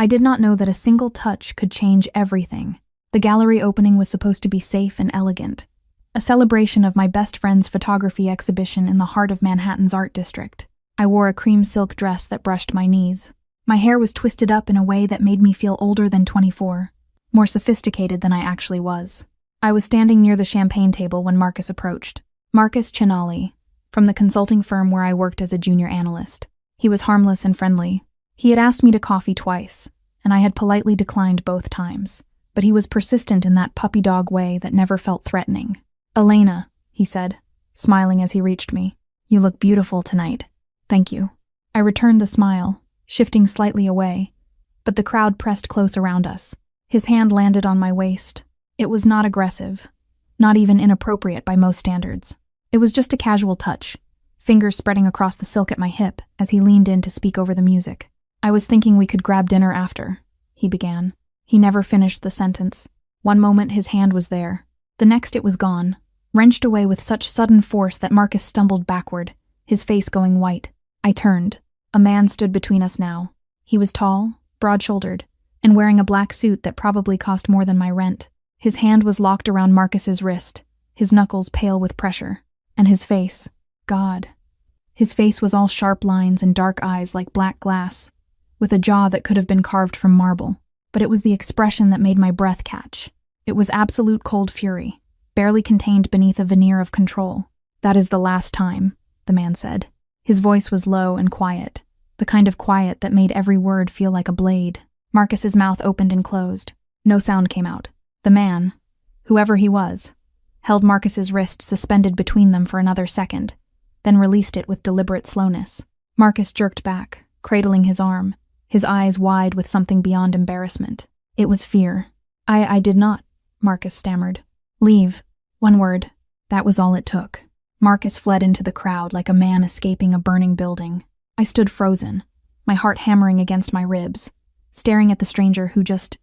I did not know that a single touch could change everything. The gallery opening was supposed to be safe and elegant, a celebration of my best friend's photography exhibition in the heart of Manhattan's art district. I wore a cream silk dress that brushed my knees. My hair was twisted up in a way that made me feel older than 24, more sophisticated than I actually was. I was standing near the champagne table when Marcus approached. Marcus Chinali, from the consulting firm where I worked as a junior analyst. He was harmless and friendly. He had asked me to coffee twice, and I had politely declined both times, but he was persistent in that puppy dog way that never felt threatening. "Elena," he said, smiling as he reached me. "You look beautiful tonight." "Thank you." I returned the smile, shifting slightly away, but the crowd pressed close around us. His hand landed on my waist. It was not aggressive, not even inappropriate by most standards. It was just a casual touch, fingers spreading across the silk at my hip as he leaned in to speak over the music. "I was thinking we could grab dinner after," he began. He never finished the sentence. One moment his hand was there, the next it was gone, wrenched away with such sudden force that Marcus stumbled backward, his face going white. I turned. A man stood between us now. He was tall, broad-shouldered, and wearing a black suit that probably cost more than my rent. His hand was locked around Marcus's wrist, his knuckles pale with pressure. And his face, God. His face was all sharp lines and dark eyes like black glass, with a jaw that could have been carved from marble. But it was the expression that made my breath catch. It was absolute cold fury, barely contained beneath a veneer of control. "That is the last time," the man said. His voice was low and quiet, the kind of quiet that made every word feel like a blade. Marcus's mouth opened and closed. No sound came out. The man, whoever he was, held Marcus's wrist suspended between them for another second, then released it with deliberate slowness. Marcus jerked back, cradling his arm, his eyes wide with something beyond embarrassment. It was fear. I did not," Marcus stammered. "Leave. One word. That was all it took." Marcus fled into the crowd like a man escaping a burning building. I stood frozen, my heart hammering against my ribs, staring at the stranger who just,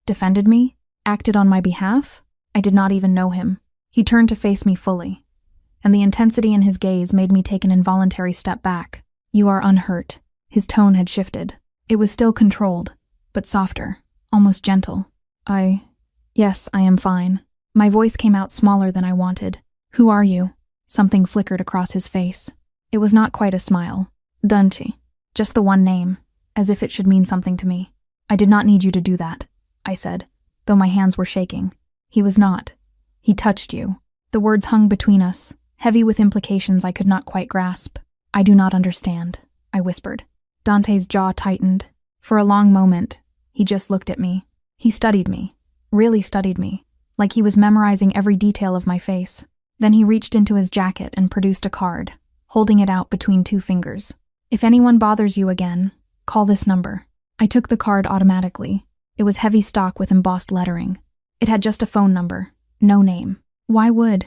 defended me? Acted on my behalf? I did not even know him. He turned to face me fully, and the intensity in his gaze made me take an involuntary step back. "You are unhurt." His tone had shifted. It was still controlled, but softer, almost gentle. Yes, I am fine." My voice came out smaller than I wanted. "Who are you?" Something flickered across his face. It was not quite a smile. "Dante." Just the one name, as if it should mean something to me. "I did not need you to do that," I said, though my hands were shaking. "He was not. He touched you." The words hung between us, heavy with implications I could not quite grasp. "I do not understand," I whispered. Dante's jaw tightened. For a long moment, he just looked at me. He studied me, really studied me, like he was memorizing every detail of my face. Then he reached into his jacket and produced a card, holding it out between two fingers. "If anyone bothers you again, call this number." I took the card automatically. It was heavy stock with embossed lettering. It had just a phone number, no name. Why would?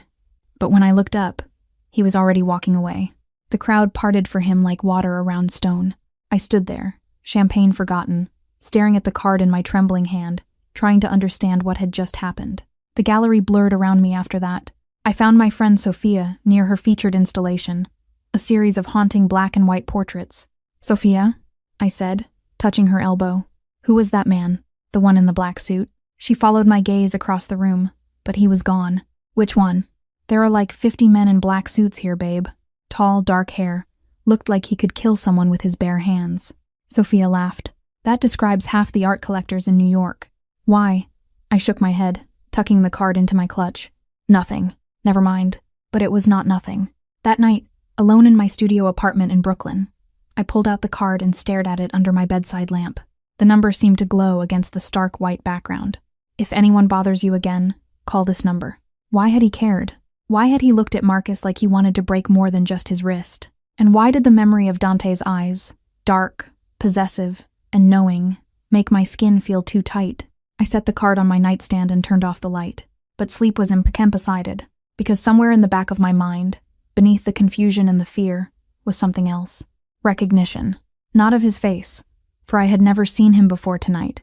But when I looked up, he was already walking away. The crowd parted for him like water around stone. I stood there, champagne forgotten, staring at the card in my trembling hand, trying to understand what had just happened. The gallery blurred around me after that. I found my friend Sophia near her featured installation, a series of haunting black and white portraits. "Sophia?" I said, touching her elbow. "Who was that man? The one in the black suit?" She followed my gaze across the room, but he was gone. "Which one?" "There are like 50 men in black suits here, babe. Tall, dark hair. Looked like he could kill someone with his bare hands." Sophia laughed. "That describes half the art collectors in New York." "Why?" I shook my head, tucking the card into my clutch. "Nothing. Never mind." But it was not nothing. That night, alone in my studio apartment in Brooklyn, I pulled out the card and stared at it under my bedside lamp. The number seemed to glow against the stark white background. "If anyone bothers you again, call this number." Why had he cared? Why had he looked at Marcus like he wanted to break more than just his wrist? And why did the memory of Dante's eyes, dark, possessive, and knowing, make my skin feel too tight? I set the card on my nightstand and turned off the light. But sleep was incapacitated, because somewhere in the back of my mind, beneath the confusion and the fear, was something else. Recognition. Not of his face, for I had never seen him before tonight,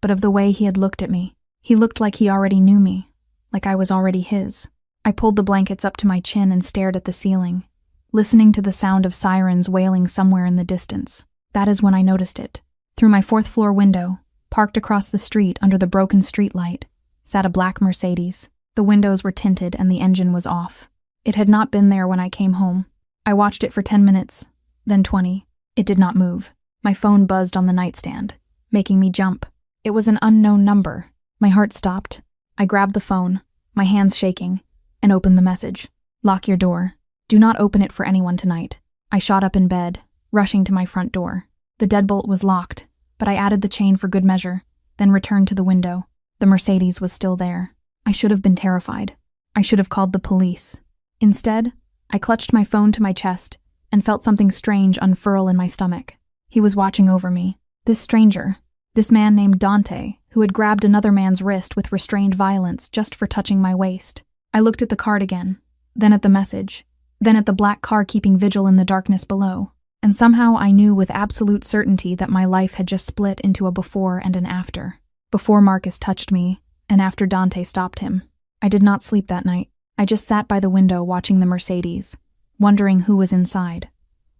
but of the way he had looked at me. He looked like he already knew me, like I was already his. I pulled the blankets up to my chin and stared at the ceiling, listening to the sound of sirens wailing somewhere in the distance. That is when I noticed it. Through my fourth-floor window, parked across the street under the broken streetlight, sat a black Mercedes. The windows were tinted and the engine was off. It had not been there when I came home. I watched it for 10 minutes, then 20. It did not move. My phone buzzed on the nightstand, making me jump. It was an unknown number. My heart stopped. I grabbed the phone, my hands shaking, and opened the message. "Lock your door. Do not open it for anyone tonight." I shot up in bed, rushing to my front door. The deadbolt was locked, but I added the chain for good measure, then returned to the window. The Mercedes was still there. I should have been terrified. I should have called the police. Instead, I clutched my phone to my chest and felt something strange unfurl in my stomach. He was watching over me. This stranger, this man named Dante, who had grabbed another man's wrist with restrained violence just for touching my waist. I looked at the card again, then at the message, then at the black car keeping vigil in the darkness below. And somehow I knew with absolute certainty that my life had just split into a before and an after. Before Marcus touched me, and after Dante stopped him. I did not sleep that night. I just sat by the window watching the Mercedes, wondering who was inside,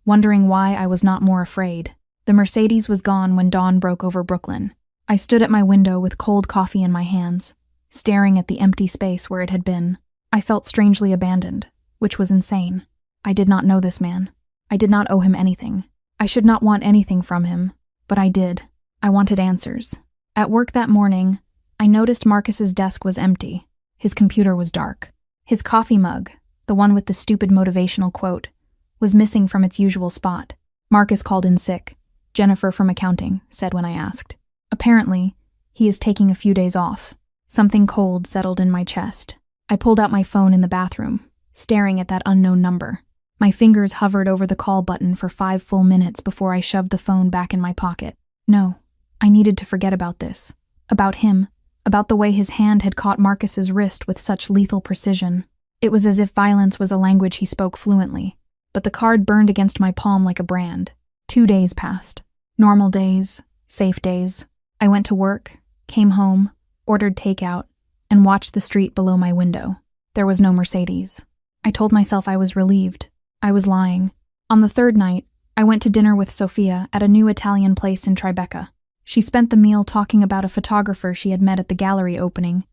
wondering why I was not more afraid. The Mercedes was gone when dawn broke over Brooklyn. I stood at my window with cold coffee in my hands, staring at the empty space where it had been. I felt strangely abandoned, which was insane. I did not know this man. I did not owe him anything. I should not want anything from him, but I did. I wanted answers. At work that morning, I noticed Marcus's desk was empty. His computer was dark. His coffee mug, the one with the stupid motivational quote, was missing from its usual spot. Marcus called in sick. Jennifer from accounting said when I asked. Apparently, he is taking a few days off. Something cold settled in my chest. I pulled out my phone in the bathroom, staring at that unknown number. My fingers hovered over the call button for 5 full minutes before I shoved the phone back in my pocket. No, I needed to forget about this. About him. About the way his hand had caught Marcus's wrist with such lethal precision. It was as if violence was a language he spoke fluently. But the card burned against my palm like a brand. 2 days passed. Normal days, safe days. I went to work, came home, ordered takeout, and watched the street below my window. There was no Mercedes. I told myself I was relieved. I was lying. On the third night, I went to dinner with Sophia at a new Italian place in Tribeca. She spent the meal talking about a photographer she had met at the gallery opening,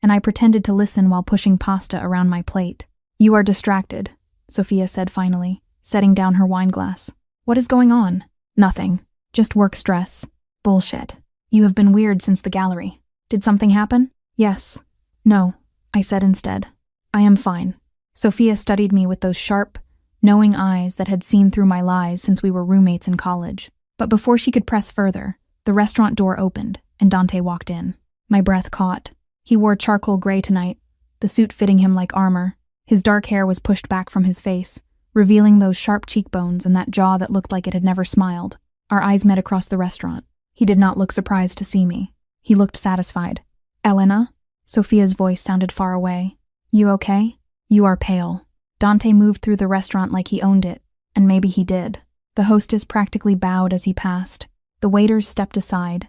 and I pretended to listen while pushing pasta around my plate. "You are distracted," Sophia said finally, setting down her wine glass. "What is going on?" "Nothing. Just work stress." "Bullshit. You have been weird since the gallery. Did something happen?" "Yes." "No," I said instead. "I am fine." Sophia studied me with those sharp, knowing eyes that had seen through my lies since we were roommates in college. But before she could press further, the restaurant door opened, and Dante walked in. My breath caught. He wore charcoal gray tonight, the suit fitting him like armor. His dark hair was pushed back from his face, revealing those sharp cheekbones and that jaw that looked like it had never smiled. Our eyes met across the restaurant. He did not look surprised to see me. He looked satisfied. "Elena?" Sophia's voice sounded far away. "You okay? You are pale." Dante moved through the restaurant like he owned it, and maybe he did. The hostess practically bowed as he passed. The waiters stepped aside,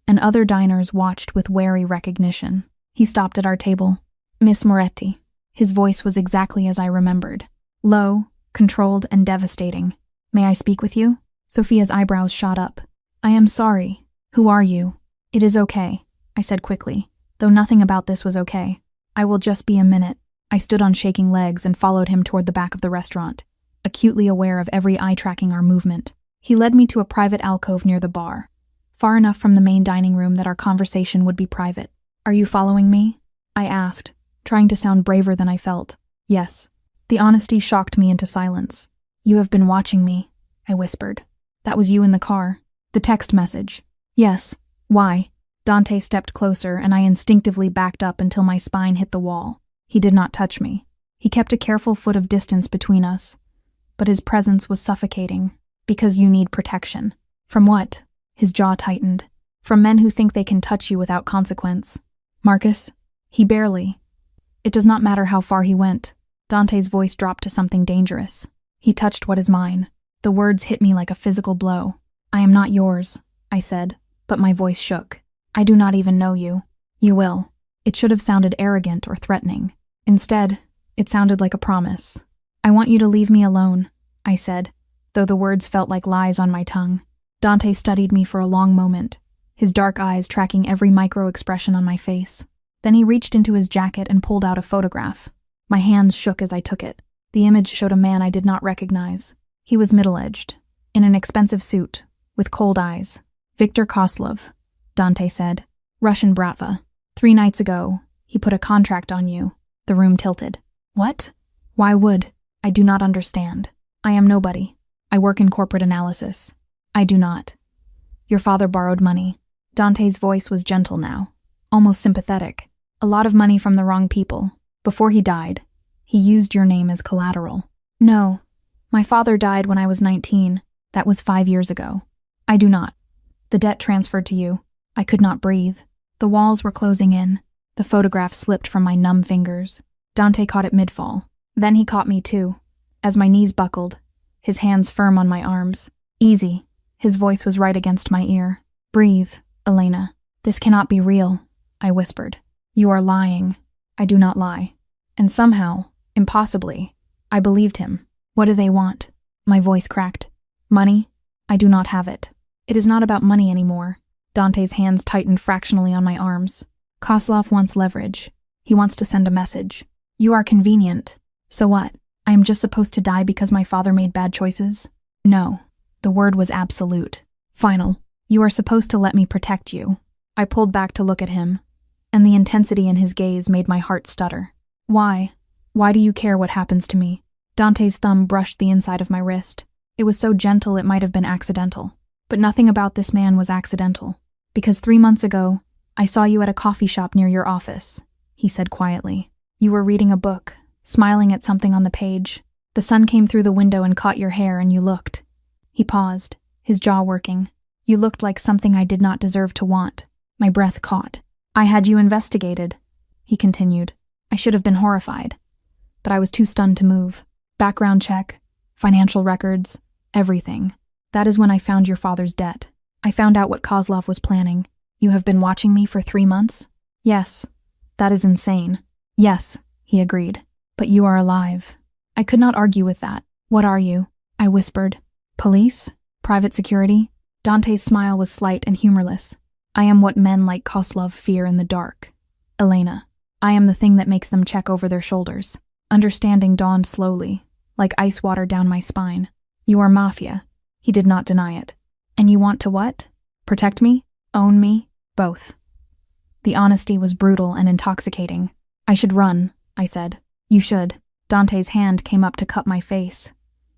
and other diners watched with wary recognition. He stopped at our table. "Miss Moretti." His voice was exactly as I remembered. Low, controlled, and devastating. "May I speak with you?" Sophia's eyebrows shot up. "I am sorry. Who are you?" "It is okay," I said quickly, though nothing about this was okay. "I will just be a minute." I stood on shaking legs and followed him toward the back of the restaurant, acutely aware of every eye tracking our movement. He led me to a private alcove near the bar, far enough from the main dining room that our conversation would be private. "Are you following me?" I asked, trying to sound braver than I felt. "Yes." The honesty shocked me into silence. "You have been watching me," I whispered. "That was you in the car." "The text message." "Yes. Why?" Dante stepped closer, and I instinctively backed up until my spine hit the wall. He did not touch me. He kept a careful foot of distance between us, but his presence was suffocating. "Because you need protection." "From what?" His jaw tightened. "From men who think they can touch you without consequence." "Marcus?" "He barely." "It does not matter how far he went." Dante's voice dropped to something dangerous. "He touched what is mine." The words hit me like a physical blow. "I am not yours," I said, but my voice shook. "I do not even know you." "You will." It should have sounded arrogant or threatening. Instead, it sounded like a promise. "I want you to leave me alone," I said, though the words felt like lies on my tongue. Dante studied me for a long moment, his dark eyes tracking every micro-expression on my face. Then he reached into his jacket and pulled out a photograph. My hands shook as I took it. The image showed a man I did not recognize. He was middle-aged, in an expensive suit, with cold eyes. "Viktor Koslov," Dante said. "Russian bratva. 3 nights ago, he put a contract on you." The room tilted. "What? Why would? I do not understand. I am nobody. I work in corporate analysis. I do not. Your father borrowed money." Dante's voice was gentle now, almost sympathetic. "A lot of money from the wrong people. Before he died, he used your name as collateral." "No. My father died when I was 19. That was 5 years ago. I do not. The debt transferred to you. I could not breathe. The walls were closing in. The photograph slipped from my numb fingers. Dante caught it mid-fall. Then he caught me too, as my knees buckled, his hands firm on my arms. "Easy." His voice was right against my ear. "Breathe, Elena. This cannot be real," I whispered. "You are lying." "I do not lie." And somehow, impossibly, I believed him. "What do they want?" My voice cracked. "Money? I do not have it." "It is not about money anymore." Dante's hands tightened fractionally on my arms. "Koslov wants leverage. He wants to send a message. You are convenient. So what? I am just supposed to die because my father made bad choices?" "No." The word was absolute. "Final. You are supposed to let me protect you." I pulled back to look at him, and the intensity in his gaze made my heart stutter. "Why? Why do you care what happens to me?" Dante's thumb brushed the inside of my wrist. It was so gentle it might have been accidental. But nothing about this man was accidental. "Because 3 months ago, I saw you at a coffee shop near your office," he said quietly. "You were reading a book, smiling at something on the page. The sun came through the window and caught your hair, and you looked." He paused, his jaw working. "You looked like something I did not deserve to want." My breath caught. "I had you investigated," he continued. "I should have been horrified, but I was too stunned to move. Background check, financial records, everything. That is when I found your father's debt. I found out what Koslov was planning. You have been watching me for 3 months?" "Yes." "That is insane." "Yes," he agreed. "But you are alive." I could not argue with that. "What are you?" I whispered. "Police? Private security?" Dante's smile was slight and humorless. "I am what men like Koslov fear in the dark. Elena, I am the thing that makes them check over their shoulders." Understanding dawned slowly, like ice water down my spine. "You are Mafia." He did not deny it. "And you want to what? Protect me? Own me? Both." The honesty was brutal and intoxicating. "I should run," I said. "You should." Dante's hand came up to cup my face,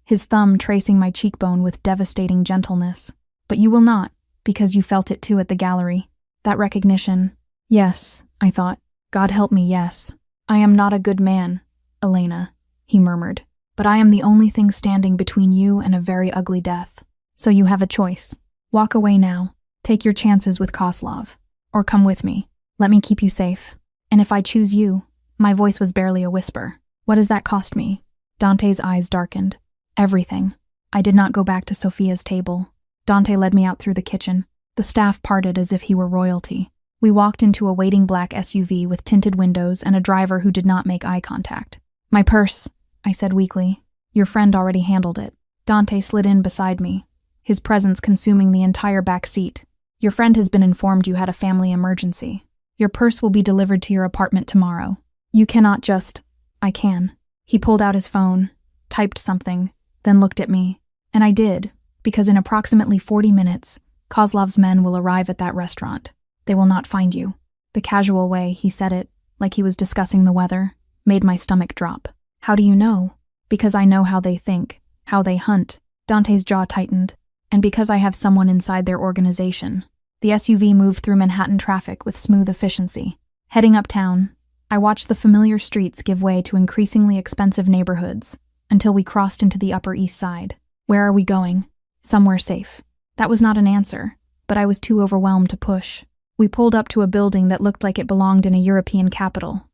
his thumb tracing my cheekbone with devastating gentleness. "But you will not, because you felt it too at the gallery. That recognition." "Yes," I thought. "God help me, yes. I am not a good man, Elena," he murmured. "But I am the only thing standing between you and a very ugly death. So you have a choice. Walk away now. Take your chances with Koslov. Or come with me. Let me keep you safe. And if I choose you," my voice was barely a whisper, "what does that cost me?" Dante's eyes darkened. "Everything." I did not go back to Sophia's table. Dante led me out through the kitchen. The staff parted as if he were royalty. We walked into a waiting black SUV with tinted windows and a driver who did not make eye contact. "My purse," I said weakly. "Your friend already handled it." Dante slid in beside me, his presence consuming the entire back seat. "Your friend has been informed you had a family emergency. Your purse will be delivered to your apartment tomorrow. You cannot just—" "I can." He pulled out his phone, typed something, then looked at me. "And I did, because in approximately 40 minutes, Kozlov's men will arrive at that restaurant. They will not find you." The casual way he said it, like he was discussing the weather, made my stomach drop. "How do you know?" "Because I know how they think, how they hunt." Dante's jaw tightened. "And because I have someone inside their organization." The SUV moved through Manhattan traffic with smooth efficiency. Heading uptown, I watched the familiar streets give way to increasingly expensive neighborhoods until we crossed into the Upper East Side. "Where are we going?" "Somewhere safe." That was not an answer, but I was too overwhelmed to push. We pulled up to a building that looked like it belonged in a European capital,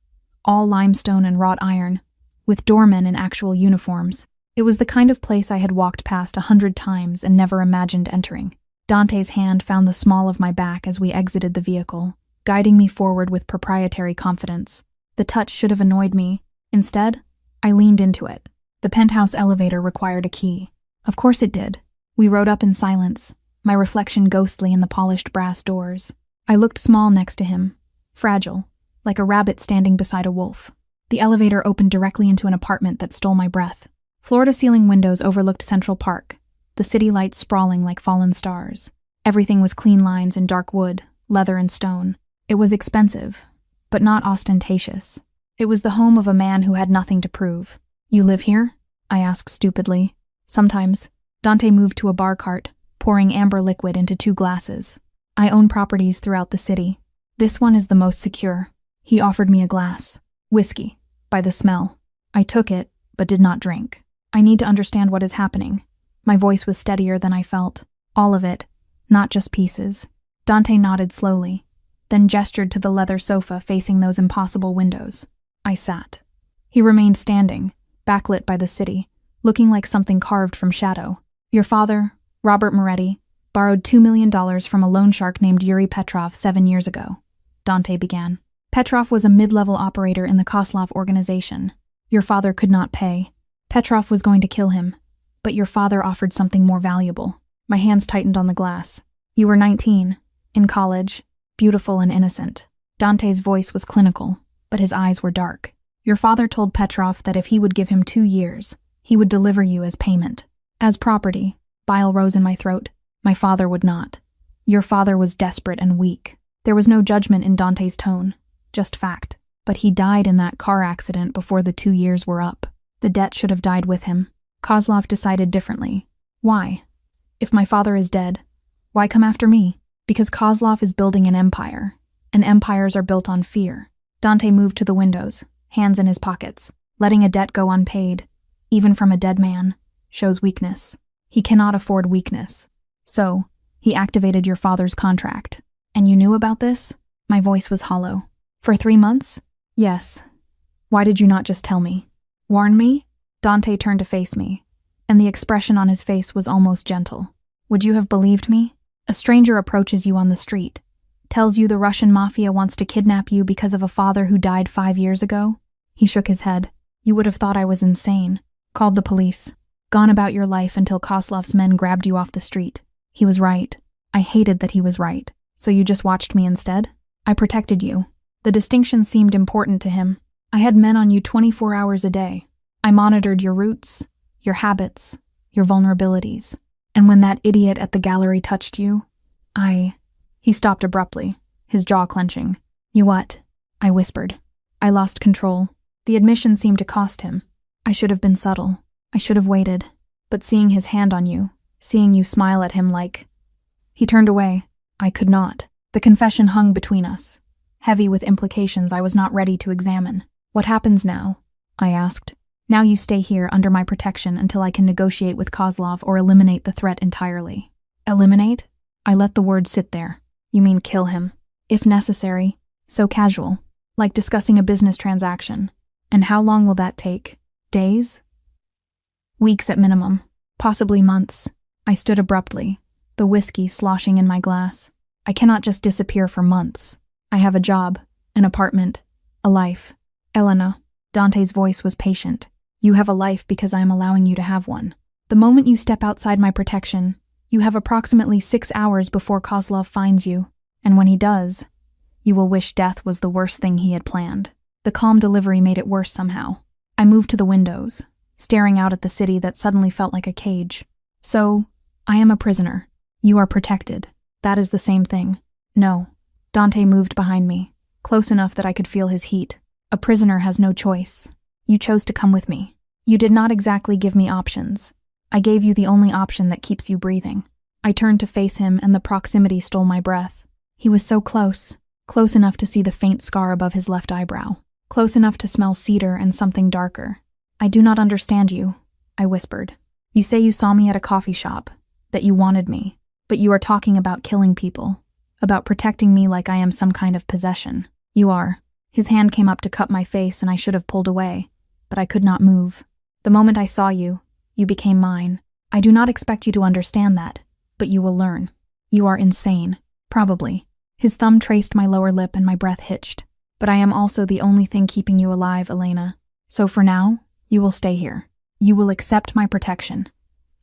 all limestone and wrought iron, with doormen in actual uniforms. It was the kind of place I had walked past 100 times and never imagined entering. Dante's hand found the small of my back as we exited the vehicle, guiding me forward with proprietary confidence. The touch should have annoyed me. Instead, I leaned into it. The penthouse elevator required a key. Of course it did. We rode up in silence, my reflection ghostly in the polished brass doors. I looked small next to him, fragile, like a rabbit standing beside a wolf. The elevator opened directly into an apartment that stole my breath. Floor-to-ceiling windows overlooked Central Park, the city lights sprawling like fallen stars. Everything was clean lines in dark wood, leather and stone. It was expensive, but not ostentatious. It was the home of a man who had nothing to prove. "You live here?" I asked stupidly. "Sometimes." Dante moved to a bar cart, pouring amber liquid into 2 glasses. "I own properties throughout the city. This one is the most secure." He offered me a glass. Whiskey, by the smell. I took it, but did not drink. "I need to understand what is happening." My voice was steadier than I felt. "All of it, not just pieces." Dante nodded slowly, then gestured to the leather sofa facing those impossible windows. I sat. He remained standing, backlit by the city, looking like something carved from shadow. "Your father, Robert Moretti, borrowed $2 million from a loan shark named Yuri Petrov 7 years ago," Dante began. "Petrov was a mid-level operator in the Kozlov organization. Your father could not pay. Petrov was going to kill him, but your father offered something more valuable." My hands tightened on the glass. "You were 19, in college, beautiful and innocent." Dante's voice was clinical, but his eyes were dark. "Your father told Petrov that if he would give him 2 years, he would deliver you as payment. As property." Bile rose in my throat. "My father would not. Your father was desperate and weak." There was no judgment in Dante's tone, just fact. "But he died in that car accident before the 2 years were up. The debt should have died with him." Kozlov decided differently. "Why? If my father is dead, why come after me?" "Because Kozlov is building an empire, and empires are built on fear." Dante moved to the windows, hands in his pockets. "Letting a debt go unpaid, even from a dead man, shows weakness. He cannot afford weakness. So, he activated your father's contract. And you knew about this?" My voice was hollow. "For 3 months? Yes. Why did you not just tell me? Warn me?" Dante turned to face me, and the expression on his face was almost gentle. "Would you have believed me? A stranger approaches you on the street, tells you the Russian Mafia wants to kidnap you because of a father who died 5 years ago?" He shook his head. "You would have thought I was insane. Called the police. Gone about your life until Kozlov's men grabbed you off the street. He was right. I hated that he was right. So you just watched me instead? I protected you." The distinction seemed important to him. "I had men on you 24 hours a day. I monitored your routes, your habits, your vulnerabilities. And when that idiot at the gallery touched you, He stopped abruptly, his jaw clenching. "You what?" I whispered. I lost control. The admission seemed to cost him. I should have been subtle. I should have waited. But seeing his hand on you, seeing you smile at him like... He turned away. I could not. The confession hung between us, heavy with implications I was not ready to examine. "What happens now?" I asked. "Now you stay here under my protection until I can negotiate with Kozlov or eliminate the threat entirely." "Eliminate?" I let the word sit there. "You mean kill him?" "If necessary." So casual, like discussing a business transaction. "And how long will that take? Days?" "Weeks at minimum. Possibly months." I stood abruptly, the whiskey sloshing in my glass. "I cannot just disappear for months. I have a job, an apartment, a life." "Elena," Dante's voice was patient. "You have a life because I am allowing you to have one. The moment you step outside my protection, you have approximately 6 hours before Kozlov finds you, and when he does, you will wish death was the worst thing he had planned." The calm delivery made it worse somehow. I moved to the windows, staring out at the city that suddenly felt like a cage. "So, I am a prisoner. You are protected. That is the same thing." "No." Dante moved behind me, close enough that I could feel his heat. "A prisoner has no choice. You chose to come with me. You did not exactly give me options. I gave you the only option that keeps you breathing." I turned to face him, and the proximity stole my breath. He was so close, close enough to see the faint scar above his left eyebrow, close enough to smell cedar and something darker. "I do not understand you," I whispered. "You say you saw me at a coffee shop, that you wanted me, but you are talking about killing people, about protecting me like I am some kind of possession. You are." His hand came up to cup my face, and I should have pulled away, but I could not move. "The moment I saw you, you became mine. I do not expect you to understand that, but you will learn. You are insane, probably." His thumb traced my lower lip and my breath hitched. "But I am also the only thing keeping you alive, Elena. So for now, you will stay here. You will accept my protection.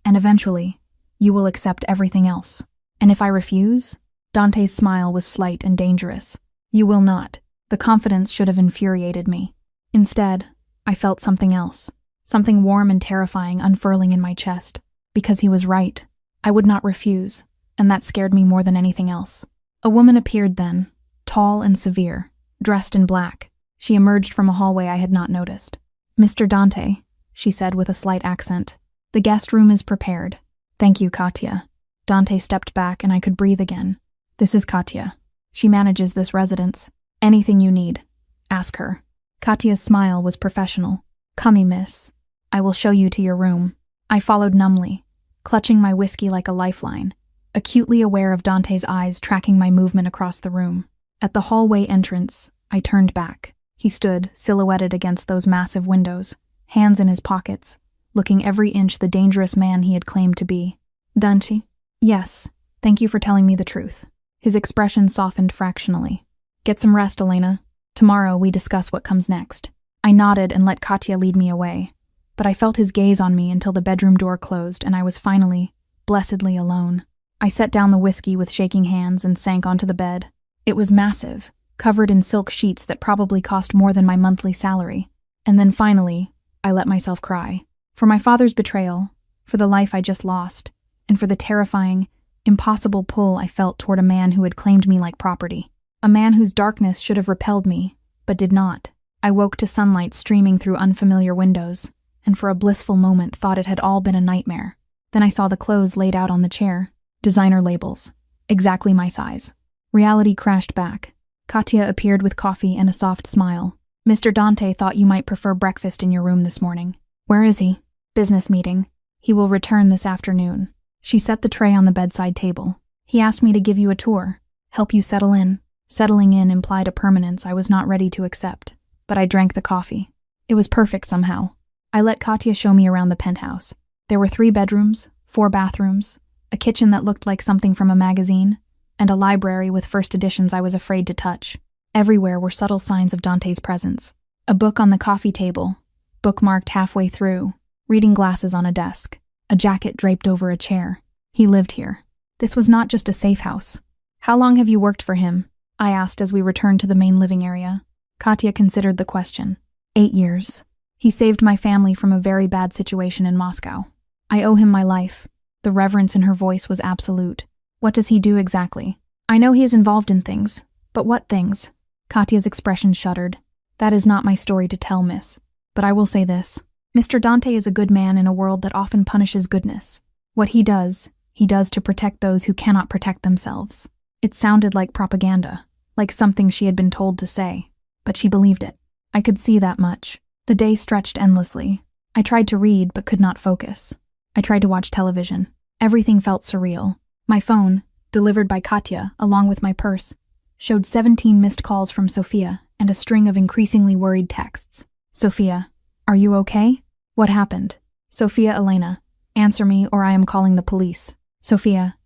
And eventually, you will accept everything else." And if I refuse? Dante's smile was slight and dangerous. You will not. The confidence should have infuriated me. Instead, I felt something else. Something warm and terrifying unfurling in my chest. Because he was right. I would not refuse, and that scared me more than anything else. A woman appeared then, tall and severe, dressed in black. She emerged from a hallway I had not noticed. Mr. Dante, she said with a slight accent. The guest room is prepared. Thank you, Katya. Dante stepped back and I could breathe again. This is Katya. She manages this residence. Anything you need, ask her. Katya's smile was professional. Come, miss. I will show you to your room. I followed numbly, clutching my whiskey like a lifeline, acutely aware of Dante's eyes tracking my movement across the room. At the hallway entrance, I turned back. He stood, silhouetted against those massive windows, hands in his pockets, looking every inch the dangerous man he had claimed to be. Dante? Yes, thank you for telling me the truth. His expression softened fractionally. Get some rest, Elena. Tomorrow we discuss what comes next. I nodded and let Katya lead me away, but I felt his gaze on me until the bedroom door closed and I was finally, blessedly alone. I set down the whiskey with shaking hands and sank onto the bed. It was massive, covered in silk sheets that probably cost more than my monthly salary. And then finally, I let myself cry. For my father's betrayal, for the life I just lost, and for the terrifying, impossible pull I felt toward a man who had claimed me like property. A man whose darkness should have repelled me, but did not. I woke to sunlight streaming through unfamiliar windows, and for a blissful moment thought it had all been a nightmare. Then I saw the clothes laid out on the chair. Designer labels. Exactly my size. Reality crashed back. Katya appeared with coffee and a soft smile. Mr. Dante thought you might prefer breakfast in your room this morning. Where is he? Business meeting. He will return this afternoon. She set the tray on the bedside table. He asked me to give you a tour, help you settle in. Settling in implied a permanence I was not ready to accept, but I drank the coffee. It was perfect somehow. I let Katya show me around the penthouse. There were 3 bedrooms, 4 bathrooms, a kitchen that looked like something from a magazine, and a library with first editions I was afraid to touch. Everywhere were subtle signs of Dante's presence. A book on the coffee table, bookmarked halfway through, reading glasses on a desk, a jacket draped over a chair. He lived here. This was not just a safe house. How long have you worked for him? I asked as we returned to the main living area. Katya considered the question. 8 years. He saved my family from a very bad situation in Moscow. I owe him my life. The reverence in her voice was absolute. What does he do exactly? I know he is involved in things, but what things? Katya's expression shuddered. That is not my story to tell, miss. But I will say this. Mr. Dante is a good man in a world that often punishes goodness. What he does to protect those who cannot protect themselves. It sounded like propaganda, like something she had been told to say, but she believed it. I could see that much. The day stretched endlessly. I tried to read but could not focus. I tried to watch television. Everything felt surreal. My phone, delivered by Katya, along with my purse, showed 17 missed calls from Sophia and a string of increasingly worried texts. Sophia, are you okay? What happened? Sophia Elena, answer me or I am calling the police. Sophia,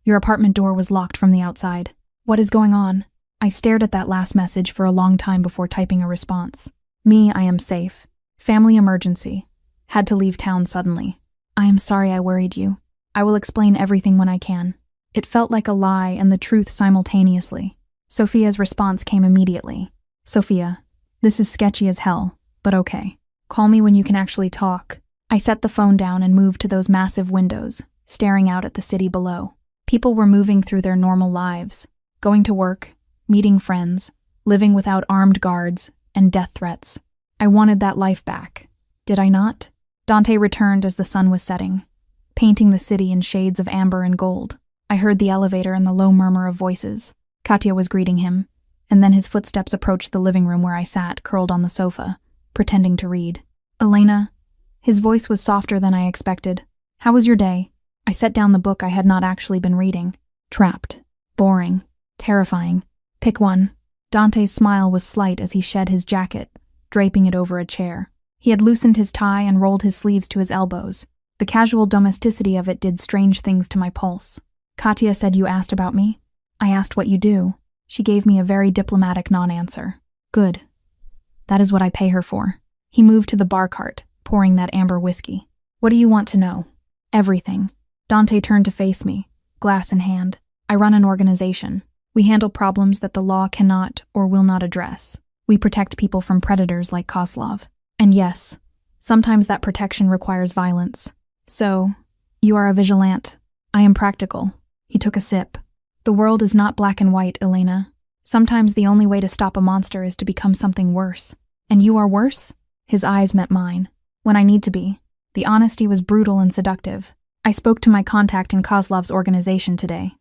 your apartment door was locked from the outside. What is going on? I stared at that last message for a long time before typing a response. Me, I am safe. Family emergency. Had to leave town suddenly. I am sorry I worried you. I will explain everything when I can. It felt like a lie and the truth simultaneously. Sophia's response came immediately. Sophia, this is sketchy as hell, but okay. Call me when you can actually talk. I set the phone down and moved to those massive windows, staring out at the city below. People were moving through their normal lives, going to work, meeting friends, living without armed guards, and death threats. I wanted that life back. Did I not? Dante returned as the sun was setting, painting the city in shades of amber and gold. I heard the elevator and the low murmur of voices. Katya was greeting him, and then his footsteps approached the living room where I sat, curled on the sofa, pretending to read. Elena, his voice was softer than I expected. How was your day? I set down the book I had not actually been reading. Trapped. Boring. Terrifying. Pick one. Dante's smile was slight as he shed his jacket, draping it over a chair. He had loosened his tie and rolled his sleeves to his elbows. The casual domesticity of it did strange things to my pulse. Katya said you asked about me? I asked what you do. She gave me a very diplomatic non-answer. Good. That is what I pay her for. He moved to the bar cart, pouring that amber whiskey. What do you want to know? Everything. Dante turned to face me, glass in hand. I run an organization. We handle problems that the law cannot or will not address. We protect people from predators like Kozlov. And yes, sometimes that protection requires violence. So, you are a vigilante. I am practical. He took a sip. The world is not black and white, Elena. Sometimes the only way to stop a monster is to become something worse. And you are worse? His eyes met mine. When I need to be. The honesty was brutal and seductive. I spoke to my contact in Kozlov's organization today.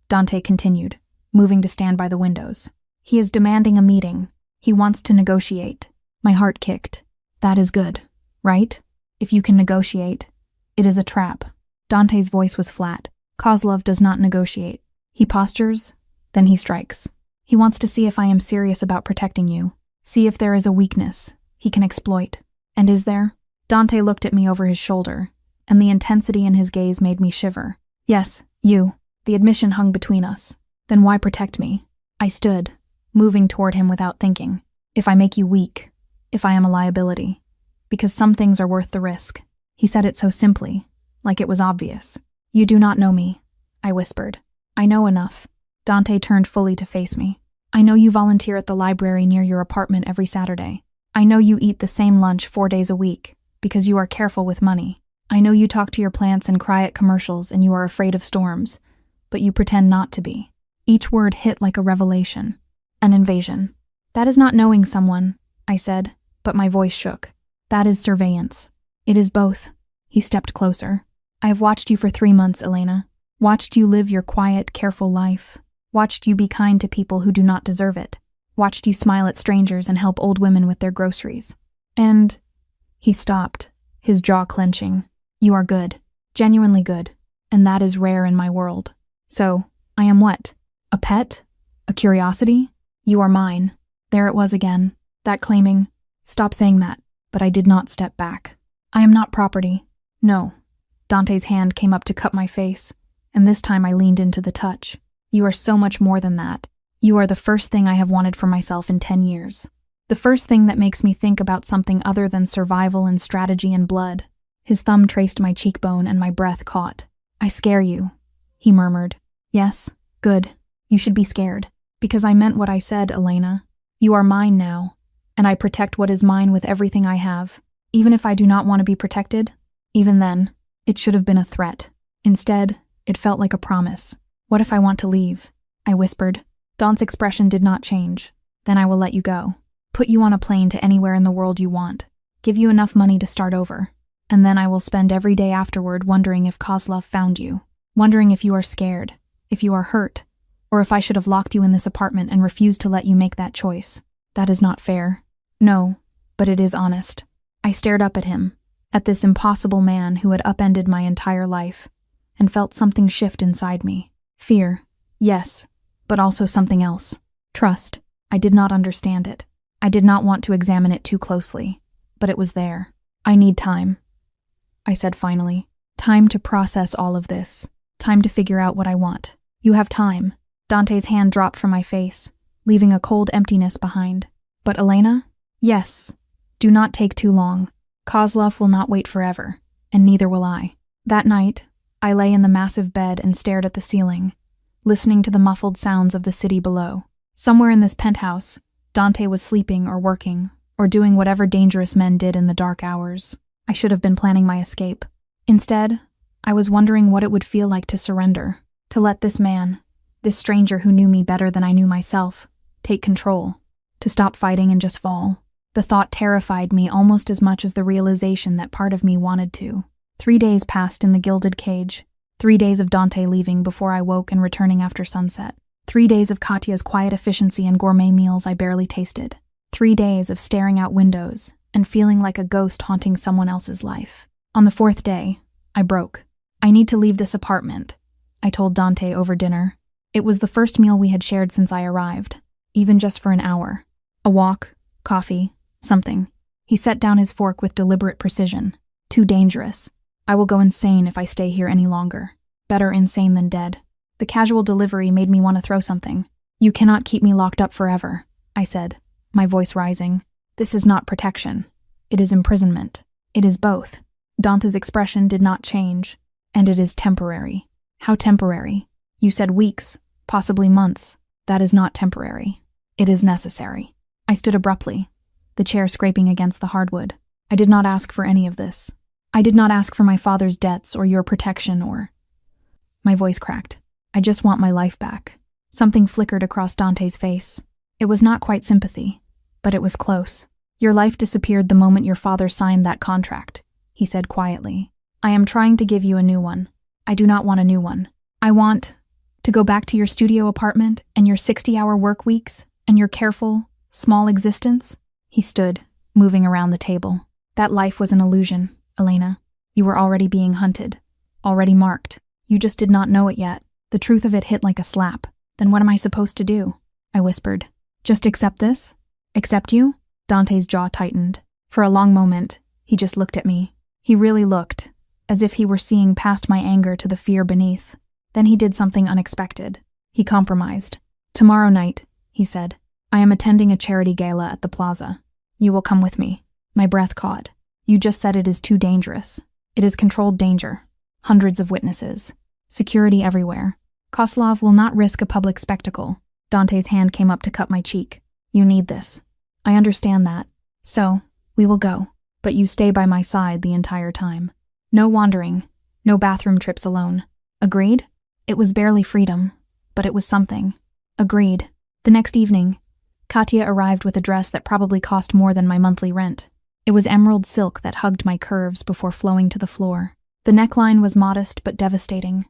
Dante continued, moving to stand by the windows. He is demanding a meeting. He wants to negotiate. My heart kicked. That is good, right? If you can negotiate. It is a trap. Dante's voice was flat. Kozlov does not negotiate. He postures, then he strikes. He wants to see if I am serious about protecting you. See if there is a weakness he can exploit. And is there? Dante looked at me over his shoulder, and the intensity in his gaze made me shiver. Yes, you. The admission hung between us. Then why protect me? I stood, moving toward him without thinking. If I make you weak, if I am a liability. Because some things are worth the risk. He said it so simply, like it was obvious. You do not know me, I whispered. I know enough. Dante turned fully to face me. I know you volunteer at the library near your apartment every Saturday. I know you eat the same lunch 4 days a week, because you are careful with money. I know you talk to your plants and cry at commercials and you are afraid of storms, but you pretend not to be. Each word hit like a revelation. An invasion. That is not knowing someone, I said, but my voice shook. That is surveillance. It is both. He stepped closer. I have watched you for 3 months, Elena. Watched you live your quiet, careful life. Watched you be kind to people who do not deserve it. Watched you smile at strangers and help old women with their groceries. And... He stopped, his jaw clenching. You are good. Genuinely good. And that is rare in my world. So, I am what? A pet? A curiosity? You are mine. There it was again. That claiming. Stop saying that. But I did not step back. I am not property. No. Dante's hand came up to cup my face, and this time I leaned into the touch. You are so much more than that. You are the first thing I have wanted for myself in 10 years. The first thing that makes me think about something other than survival and strategy and blood. His thumb traced my cheekbone and my breath caught. I scare you, he murmured. Yes, good. You should be scared. Because I meant what I said, Elena. You are mine now, and I protect what is mine with everything I have. Even if I do not want to be protected, even then, it should have been a threat. Instead, it felt like a promise. What if I want to leave? I whispered. Dawn's expression did not change. Then I will let you go. Put you on a plane to anywhere in the world you want. Give you enough money to start over. And then I will spend every day afterward wondering if Kozlov found you. Wondering if you are scared, if you are hurt, or if I should have locked you in this apartment and refused to let you make that choice. That is not fair. No, but it is honest. I stared up at him, at this impossible man who had upended my entire life, and felt something shift inside me. Fear, yes, but also something else. Trust. I did not understand it. I did not want to examine it too closely, but it was there. I need time, I said finally. Time to process all of this. Time to figure out what I want. You have time. Dante's hand dropped from my face, leaving a cold emptiness behind. But Elena? Yes. Do not take too long. Kozlov will not wait forever, and neither will I. That night, I lay in the massive bed and stared at the ceiling, listening to the muffled sounds of the city below. Somewhere in this penthouse, Dante was sleeping or working, or doing whatever dangerous men did in the dark hours. I should have been planning my escape. Instead, I was wondering what it would feel like to surrender, to let this man, this stranger who knew me better than I knew myself, take control, to stop fighting and just fall. The thought terrified me almost as much as the realization that part of me wanted to. 3 days passed in the gilded cage. 3 days of Dante leaving before I woke and returning after sunset. 3 days of Katya's quiet efficiency and gourmet meals I barely tasted. 3 days of staring out windows and feeling like a ghost haunting someone else's life. On the 4th day, I broke. I need to leave this apartment, I told Dante over dinner. It was the first meal we had shared since I arrived, even just for an hour. A walk, coffee, something. He set down his fork with deliberate precision. Too dangerous. I will go insane if I stay here any longer. Better insane than dead. The casual delivery made me want to throw something. You cannot keep me locked up forever, I said, my voice rising. This is not protection. It is imprisonment. It is both. Dante's expression did not change, and it is temporary. How temporary? You said weeks, possibly months. That is not temporary. It is necessary. I stood abruptly, the chair scraping against the hardwood. I did not ask for any of this. I did not ask for my father's debts or your protection or... My voice cracked. I just want my life back. Something flickered across Dante's face. It was not quite sympathy, but it was close. Your life disappeared the moment your father signed that contract, he said quietly. I am trying to give you a new one. I do not want a new one. I want to go back to your studio apartment and your 60-hour work weeks and your careful, small existence. He stood, moving around the table. That life was an illusion, Elena. You were already being hunted, already marked. You just did not know it yet. The truth of it hit like a slap. Then what am I supposed to do? I whispered. Just accept this? Accept you? Dante's jaw tightened. For a long moment, he just looked at me. He really looked, as if he were seeing past my anger to the fear beneath. Then he did something unexpected. He compromised. Tomorrow night, he said, I am attending a charity gala at the plaza. You will come with me. My breath caught. You just said it is too dangerous. It is controlled danger. Hundreds of witnesses. Security everywhere. Kozlov will not risk a public spectacle. Dante's hand came up to cut my cheek. You need this. I understand that. So, we will go. But you stay by my side the entire time. No wandering. No bathroom trips alone. Agreed? It was barely freedom, but it was something. Agreed. The next evening, Katya arrived with a dress that probably cost more than my monthly rent. It was emerald silk that hugged my curves before flowing to the floor. The neckline was modest but devastating,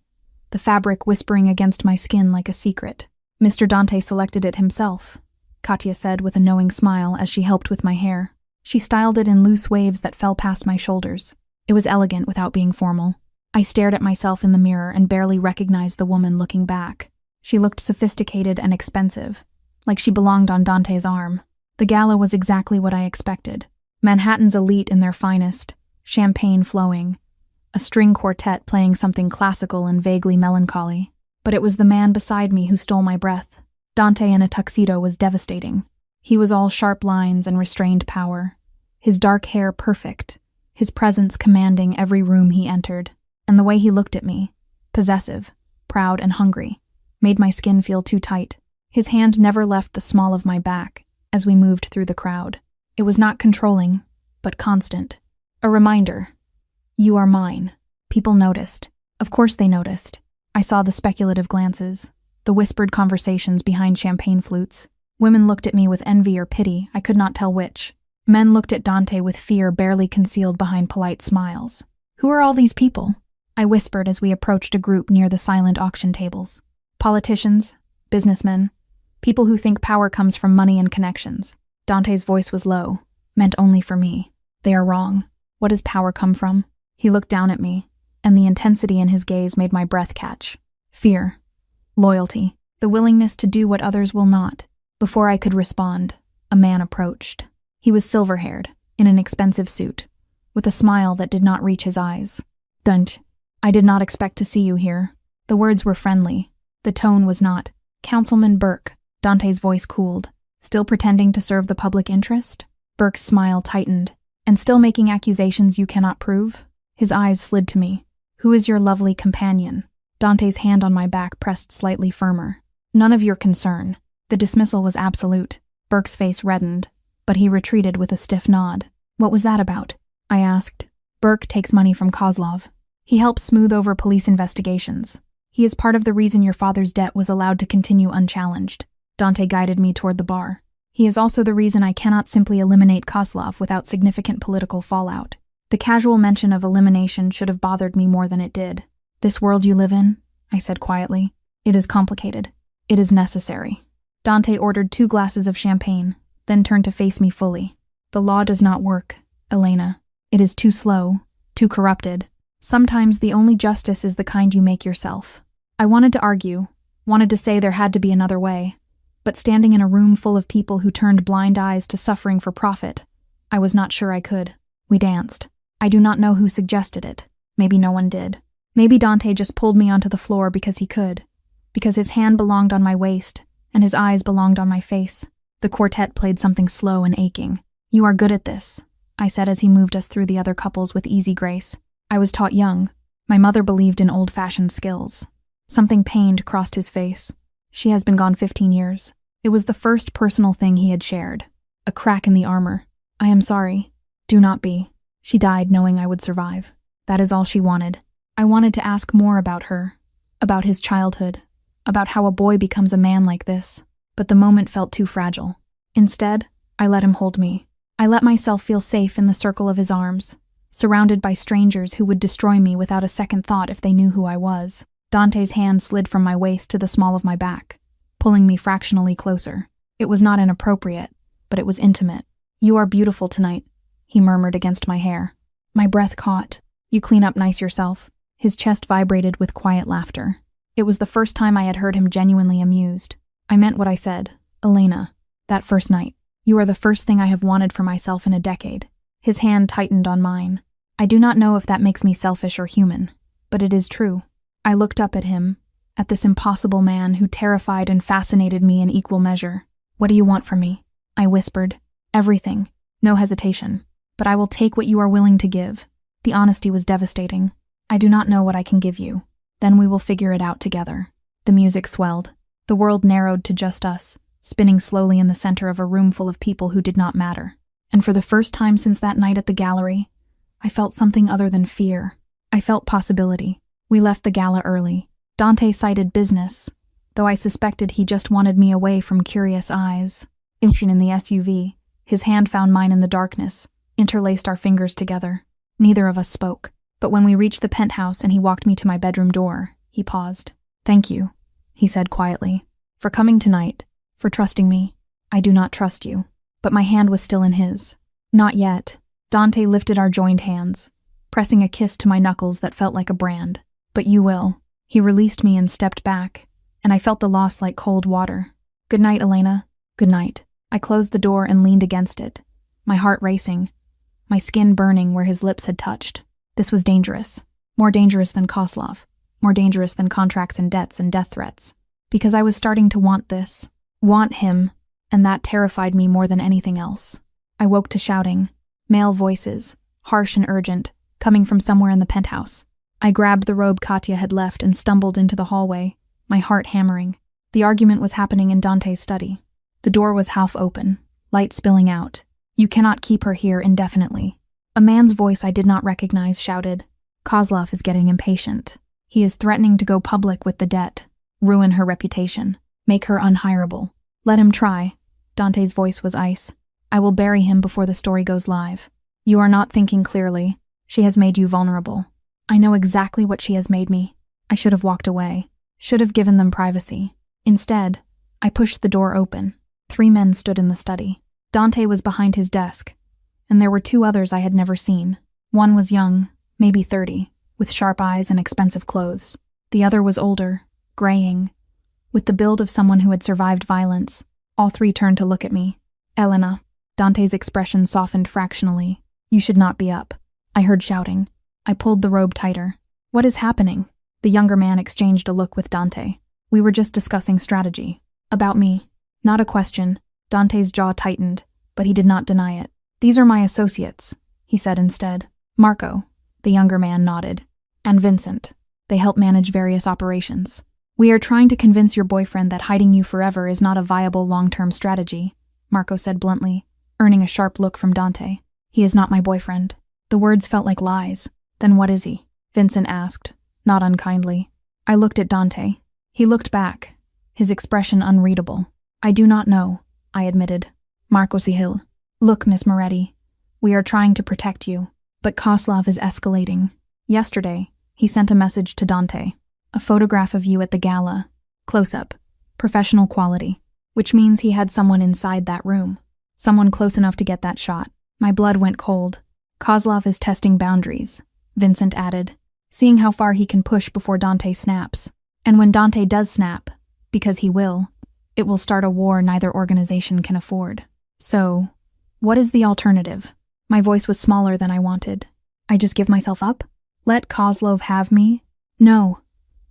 the fabric whispering against my skin like a secret. Mr. Dante selected it himself, Katya said with a knowing smile as she helped with my hair. She styled it in loose waves that fell past my shoulders. It was elegant without being formal. I stared at myself in the mirror and barely recognized the woman looking back. She looked sophisticated and expensive, like she belonged on Dante's arm. The gala was exactly what I expected. Manhattan's elite in their finest, champagne flowing, a string quartet playing something classical and vaguely melancholy. But it was the man beside me who stole my breath. Dante in a tuxedo was devastating. He was all sharp lines and restrained power, his dark hair perfect, his presence commanding every room he entered. And the way he looked at me, possessive, proud and hungry, made my skin feel too tight. His hand never left the small of my back as we moved through the crowd. It was not controlling, but constant. A reminder. You are mine. People noticed. Of course they noticed. I saw the speculative glances, the whispered conversations behind champagne flutes. Women looked at me with envy or pity, I could not tell which. Men looked at Dante with fear barely concealed behind polite smiles. Who are all these people? I whispered as we approached a group near the silent auction tables. Politicians, businessmen, people who think power comes from money and connections. Dante's voice was low, meant only for me. They are wrong. What does power come from? He looked down at me, and the intensity in his gaze made my breath catch. Fear, loyalty, the willingness to do what others will not. Before I could respond, a man approached. He was silver-haired, in an expensive suit, with a smile that did not reach his eyes. Dunch, I did not expect to see you here. The words were friendly. The tone was not. Councilman Burke. Dante's voice cooled. Still pretending to serve the public interest? Burke's smile tightened. And still making accusations you cannot prove? His eyes slid to me. Who is your lovely companion? Dante's hand on my back pressed slightly firmer. None of your concern. The dismissal was absolute. Burke's face reddened, but he retreated with a stiff nod. What was that about? I asked. Burke takes money from Kozlov. He helps smooth over police investigations. He is part of the reason your father's debt was allowed to continue unchallenged. Dante guided me toward the bar. He is also the reason I cannot simply eliminate Kozlov without significant political fallout. The casual mention of elimination should have bothered me more than it did. This world you live in, I said quietly, it is complicated. It is necessary. Dante ordered 2 glasses of champagne, then turned to face me fully. The law does not work, Elena. It is too slow, too corrupted. Sometimes the only justice is the kind you make yourself. I wanted to argue, wanted to say there had to be another way, but standing in a room full of people who turned blind eyes to suffering for profit, I was not sure I could. We danced. I do not know who suggested it. Maybe no one did. Maybe Dante just pulled me onto the floor because he could, because his hand belonged on my waist and his eyes belonged on my face. The quartet played something slow and aching. You are good at this, I said as he moved us through the other couples with easy grace. I was taught young. My mother believed in old-fashioned skills. Something pained crossed his face. She has been gone 15 years. It was the first personal thing he had shared. A crack in the armor. I am sorry. Do not be. She died knowing I would survive. That is all she wanted. I wanted to ask more about her, about his childhood, about how a boy becomes a man like this, but the moment felt too fragile. Instead, I let him hold me. I let myself feel safe in the circle of his arms, surrounded by strangers who would destroy me without a second thought if they knew who I was. Dante's hand slid from my waist to the small of my back, pulling me fractionally closer. It was not inappropriate, but it was intimate. You are beautiful tonight, he murmured against my hair. My breath caught. You clean up nice yourself. His chest vibrated with quiet laughter. It was the first time I had heard him genuinely amused. I meant what I said. Elena, that first night. You are the first thing I have wanted for myself in a decade. His hand tightened on mine. I do not know if that makes me selfish or human, but it is true. I looked up at him, at this impossible man who terrified and fascinated me in equal measure. What do you want from me? I whispered. Everything. No hesitation. But I will take what you are willing to give. The honesty was devastating. I do not know what I can give you. Then we will figure it out together. The music swelled. The world narrowed to just us, spinning slowly in the center of a room full of people who did not matter. And for the first time since that night at the gallery, I felt something other than fear. I felt possibility. We left the gala early. Dante cited business, though I suspected he just wanted me away from curious eyes. In the SUV, his hand found mine in the darkness, interlaced our fingers together. Neither of us spoke. But when we reached the penthouse and he walked me to my bedroom door, he paused. Thank you, he said quietly, for coming tonight, for trusting me. I do not trust you. But my hand was still in his. Not yet. Dante lifted our joined hands, pressing a kiss to my knuckles that felt like a brand. But you will. He released me and stepped back, and I felt the loss like cold water. Good night, Elena. Good night. I closed the door and leaned against it, my heart racing, my skin burning where his lips had touched. This was dangerous. More dangerous than Kozlov. More dangerous than contracts and debts and death threats. Because I was starting to want this. Want him. And that terrified me more than anything else. I woke to shouting. Male voices, harsh and urgent, coming from somewhere in the penthouse. I grabbed the robe Katya had left and stumbled into the hallway, my heart hammering. The argument was happening in Dante's study. The door was half open, light spilling out. You cannot keep her here indefinitely. A man's voice I did not recognize shouted. Kozlov is getting impatient. He is threatening to go public with the debt, ruin her reputation, make her unhireable. Let him try. Dante's voice was ice. I will bury him before the story goes live. You are not thinking clearly. She has made you vulnerable. I know exactly what she has made me. I should have walked away. Should have given them privacy. Instead, I pushed the door open. 3 men stood in the study. Dante was behind his desk, and there were 2 others I had never seen. One was young, maybe 30, with sharp eyes and expensive clothes. The other was older, graying, with the build of someone who had survived violence. All 3 turned to look at me. Elena. Dante's expression softened fractionally. You should not be up. I heard shouting. I pulled the robe tighter. What is happening? The younger man exchanged a look with Dante. We were just discussing strategy. About me. Not a question. Dante's jaw tightened, but he did not deny it. These are my associates, he said instead. Marco. The younger man nodded. And Vincent. They help manage various operations. We are trying to convince your boyfriend that hiding you forever is not a viable long-term strategy, Marco said bluntly, earning a sharp look from Dante. He is not my boyfriend. The words felt like lies. Then what is he? Vincent asked, not unkindly. I looked at Dante. He looked back, his expression unreadable. I do not know, I admitted. Marco Sihil. Look, Miss Moretti, we are trying to protect you, but Kozlov is escalating. Yesterday, he sent a message to Dante. A photograph of you at the gala. Close-up. Professional quality. Which means he had someone inside that room. Someone close enough to get that shot. My blood went cold. Kozlov is testing boundaries, Vincent added, seeing how far he can push before Dante snaps. And when Dante does snap, because he will, it will start a war neither organization can afford. So, what is the alternative? My voice was smaller than I wanted. I just give myself up? Let Kozlov have me? No.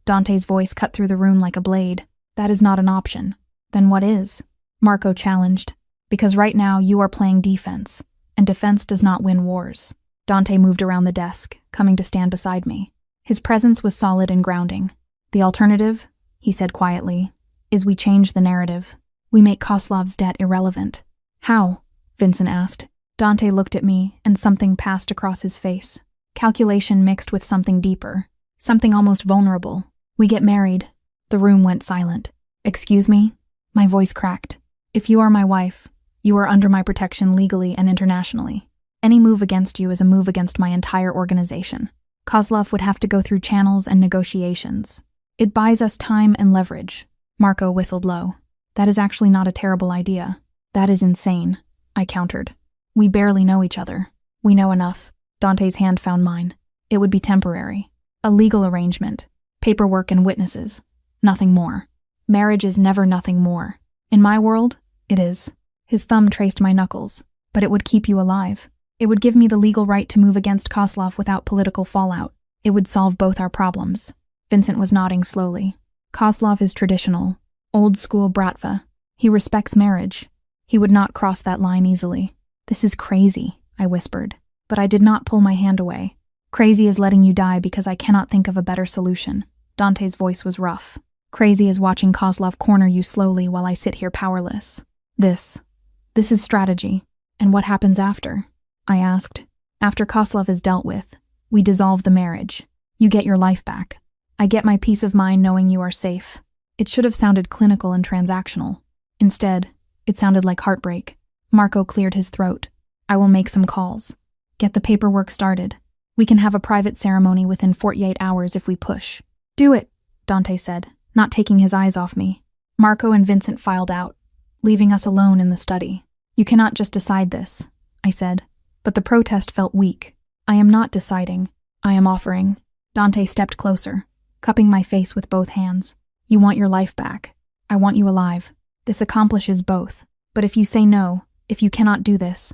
Dante's voice cut through the room like a blade. That is not an option. Then what is? Marco challenged. Because right now you are playing defense, and defense does not win wars. Dante moved around the desk, coming to stand beside me. His presence was solid and grounding. The alternative, he said quietly, is we change the narrative. We make Koslov's debt irrelevant. How? Vincent asked. Dante looked at me, and something passed across his face. Calculation mixed with something deeper. Something almost vulnerable. We get married. The room went silent. Excuse me? My voice cracked. If you are my wife, you are under my protection legally and internationally. Any move against you is a move against my entire organization. Koslov would have to go through channels and negotiations. It buys us time and leverage. Marco whistled low. That is actually not a terrible idea. That is insane, I countered. We barely know each other. We know enough. Dante's hand found mine. It would be temporary. A legal arrangement. Paperwork and witnesses. Nothing more. Marriage is never nothing more. In my world, it is. His thumb traced my knuckles. But it would keep you alive. It would give me the legal right to move against Koslov without political fallout. It would solve both our problems. Vincent was nodding slowly. Koslov is traditional. Old school bratva. He respects marriage. He would not cross that line easily. This is crazy, I whispered. But I did not pull my hand away. Crazy is letting you die because I cannot think of a better solution. Dante's voice was rough. Crazy is watching Koslov corner you slowly while I sit here powerless. This is strategy. And what happens after? I asked. After Koslov is dealt with, we dissolve the marriage. You get your life back. I get my peace of mind knowing you are safe. It should have sounded clinical and transactional. Instead, it sounded like heartbreak. Marco cleared his throat. I will make some calls. Get the paperwork started. We can have a private ceremony within 48 hours if we push. Do it, Dante said, not taking his eyes off me. Marco and Vincent filed out, leaving us alone in the study. You cannot just decide this, I said, but the protest felt weak. I am not deciding. I am offering. Dante stepped closer, cupping my face with both hands. You want your life back. I want you alive. This accomplishes both. But if you say no, if you cannot do this,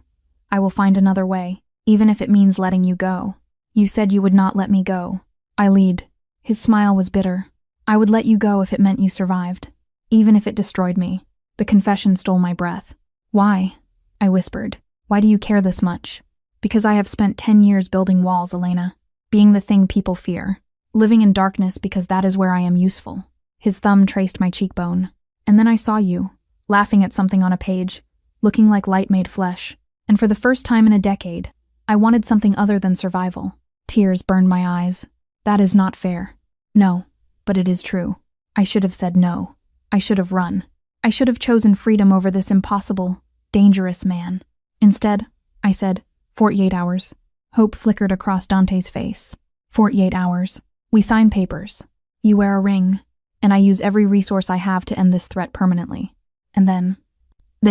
I will find another way, even if it means letting you go. You said you would not let me go. I lead. His smile was bitter. I would let you go if it meant you survived, even if it destroyed me. The confession stole my breath. Why? I whispered. Why do you care this much? Because I have spent 10 years building walls, Elena. Being the thing people fear. Living in darkness because that is where I am useful. His thumb traced my cheekbone. And then I saw you, laughing at something on a page, looking like light made flesh. And for the first time in a decade, I wanted something other than survival. Tears burned my eyes. That is not fair. No, but it is true. I should have said no. I should have run. I should have chosen freedom over this impossible, dangerous man. Instead, I said, 48 hours. Hope flickered across Dante's face. 48 hours. We sign papers. You wear a ring, and I use every resource I have to end this threat permanently. And then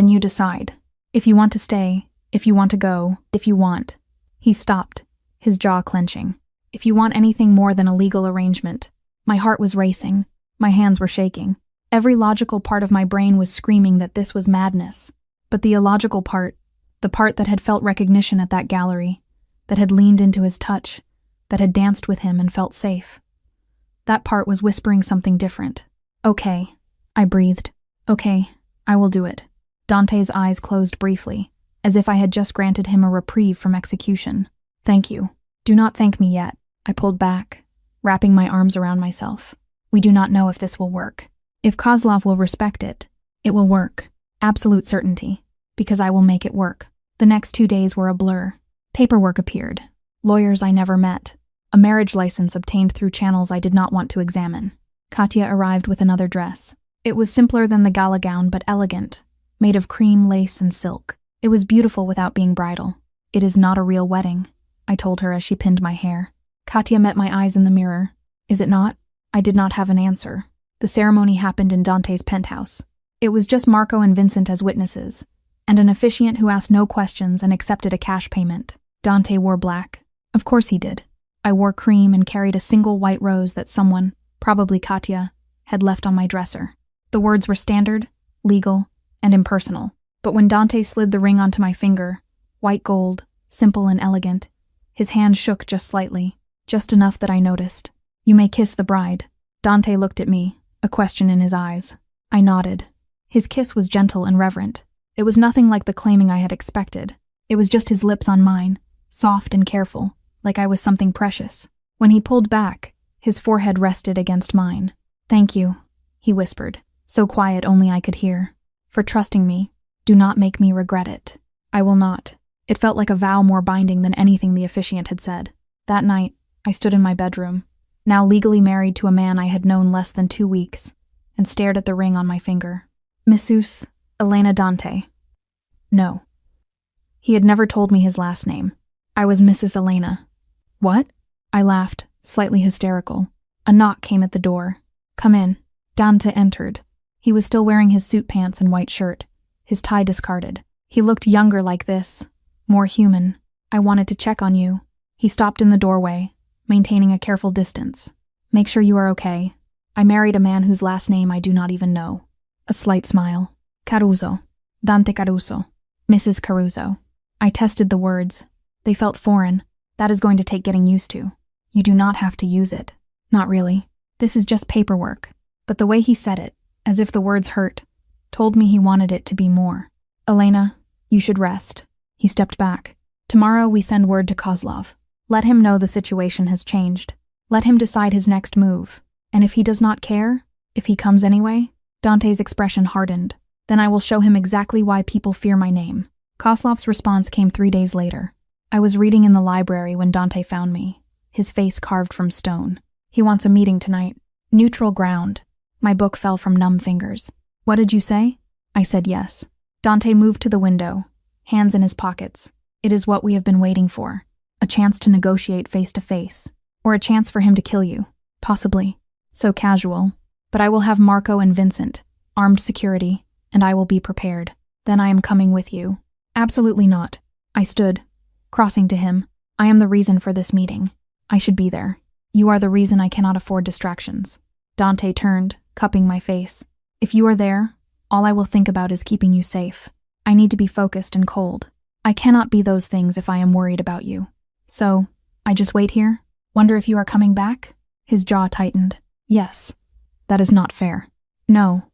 you decide. If you want to stay, if you want to go, if you want. He stopped, his jaw clenching. If you want anything more than a legal arrangement. My heart was racing. My hands were shaking. Every logical part of my brain was screaming that this was madness. But the illogical part, the part that had felt recognition at that gallery, that had leaned into his touch, that had danced with him and felt safe. That part was whispering something different. Okay, I breathed. Okay, I will do it. Dante's eyes closed briefly, as if I had just granted him a reprieve from execution. Thank you. Do not thank me yet. I pulled back, wrapping my arms around myself. We do not know if this will work. If Koslov will respect it, it will work. Absolute certainty. Because I will make it work. The next 2 days were a blur. Paperwork appeared. Lawyers I never met. A marriage license obtained through channels I did not want to examine. Katya arrived with another dress. It was simpler than the gala gown, but elegant, made of cream, lace, and silk. It was beautiful without being bridal. It is not a real wedding, I told her as she pinned my hair. Katya met my eyes in the mirror. Is it not? I did not have an answer. The ceremony happened in Dante's penthouse. It was just Marco and Vincent as witnesses, and an officiant who asked no questions and accepted a cash payment. Dante wore black. Of course he did. I wore cream and carried a single white rose that someone, probably Katya, had left on my dresser. The words were standard, legal, and impersonal. But when Dante slid the ring onto my finger, white gold, simple and elegant, his hand shook just slightly, just enough that I noticed. You may kiss the bride. Dante looked at me, a question in his eyes. I nodded. His kiss was gentle and reverent. It was nothing like the claiming I had expected. It was just his lips on mine, soft and careful, like I was something precious. When he pulled back, His forehead rested against mine. "Thank you," he whispered, so quiet only I could hear. "For trusting me. Do not make me regret it." "I will not." It felt like a vow more binding than anything the officiant had said. That night, I stood in my bedroom, now legally married to a man I had known less than 2 weeks, and stared at the ring on my finger. Mrs. Elena Dante. No. He had never told me his last name. I was Mrs. Elena. What? I laughed, slightly hysterical. A knock came at the door. "Come in." Dante entered. He was still wearing his suit pants and white shirt, his tie discarded. He looked younger like this, more human. "I wanted to check on you." He stopped in the doorway, maintaining a careful distance. "Make sure you are okay. I married a man whose last name I do not even know." A slight smile. "Caruso. Dante Caruso. Mrs. Caruso." I tested the words. They felt foreign. That is going to take getting used to. "You do not have to use it." "Not really. This is just paperwork." But the way he said it, as if the words hurt, told me he wanted it to be more. "Elena, you should rest." He stepped back. "Tomorrow we send word to Kozlov. Let him know the situation has changed. Let him decide his next move. And if he does not care, if he comes anyway," Dante's expression hardened, "then I will show him exactly why people fear my name." Kozlov's response came 3 days later. I was reading in the library when Dante found me, his face carved from stone. "He wants a meeting tonight." Neutral ground. My book fell from numb fingers. "What did you say?" I said yes. Dante moved to the window, hands in his pockets. "It is what we have been waiting for. A chance to negotiate face to face. Or a chance for him to kill you. Possibly. So casual. But I will have Marco and Vincent, armed security, and I will be prepared. Then I am coming with you." "Absolutely not." I stood, crossing to him. "I am the reason for this meeting. I should be there. You are the reason I cannot afford distractions." Dante turned, cupping my face. "If you are there, all I will think about is keeping you safe. I need to be focused and cold. I cannot be those things if I am worried about you. So, I just wait here? Wonder if you are coming back?" His jaw tightened. "Yes. That is not fair." "No.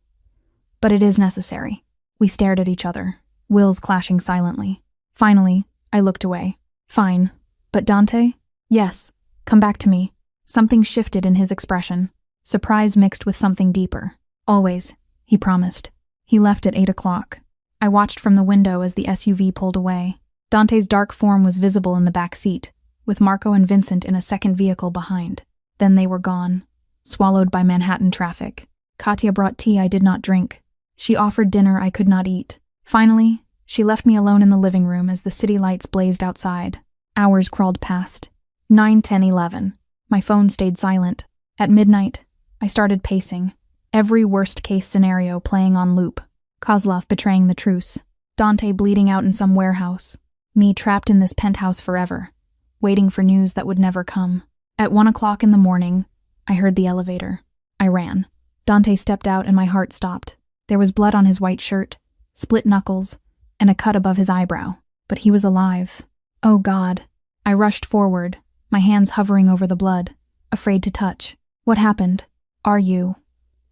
But it is necessary." We stared at each other, wills clashing silently. Finally, I looked away. "Fine. But Dante?" "Yes. Come back to me." Something shifted in his expression, surprise mixed with something deeper. "Always," he promised. He left at 8 o'clock. I watched from the window as the SUV pulled away. Dante's dark form was visible in the back seat, with Marco and Vincent in a second vehicle behind. Then they were gone, swallowed by Manhattan traffic. Katya brought tea I did not drink. She offered dinner I could not eat. Finally, she left me alone in the living room as the city lights blazed outside. Hours crawled past. 9, 10, 11. My phone stayed silent. At midnight, I started pacing, every worst-case scenario playing on loop. Kozlov betraying the truce. Dante bleeding out in some warehouse. Me trapped in this penthouse forever, waiting for news that would never come. At 1 o'clock in the morning, I heard the elevator. I ran. Dante stepped out and my heart stopped. There was blood on his white shirt, split knuckles, and a cut above his eyebrow. But he was alive. Oh God. I rushed forward, my hands hovering over the blood, afraid to touch. "What happened? Are you?"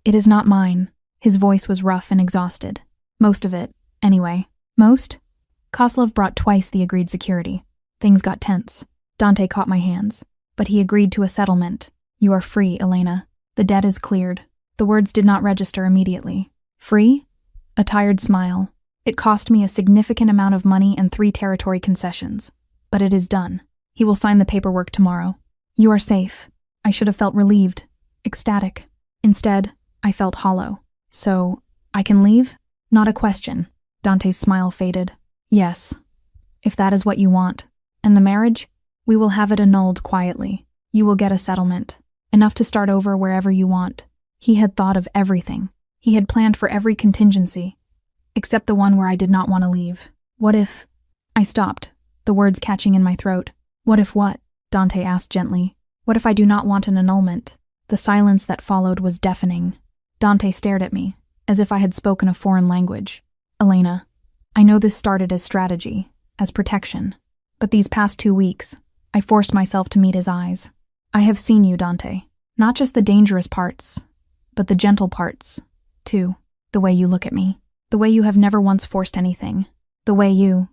"It is not mine." His voice was rough and exhausted. "Most of it, anyway." "Most?" Kozlov brought twice the agreed security. Things got tense. Dante caught my hands. "But he agreed to a settlement. You are free, Elena. The debt is cleared." The words did not register immediately. "Free?" A tired smile. "It cost me a significant amount of money and 3 territory concessions. But it is done. He will sign the paperwork tomorrow. You are safe." I should have felt relieved, ecstatic. Instead, I felt hollow. "So, I can leave?" "Not a question." Dante's smile faded. "Yes, if that is what you want. And the marriage? We will have it annulled quietly. You will get a settlement. Enough to start over wherever you want." He had thought of everything. He had planned for every contingency, except the one where I did not want to leave. "What if—" I stopped, the words catching in my throat. "What if what?" Dante asked gently. "What if I do not want an annulment?" The silence that followed was deafening. Dante stared at me, as if I had spoken a foreign language. "Elena, I know this started as strategy, as protection, but these past 2 weeks, I forced myself to meet his eyes. I have seen you, Dante. Not just the dangerous parts, but the gentle parts, too. The way you look at me. The way you have never once forced anything. The way you—"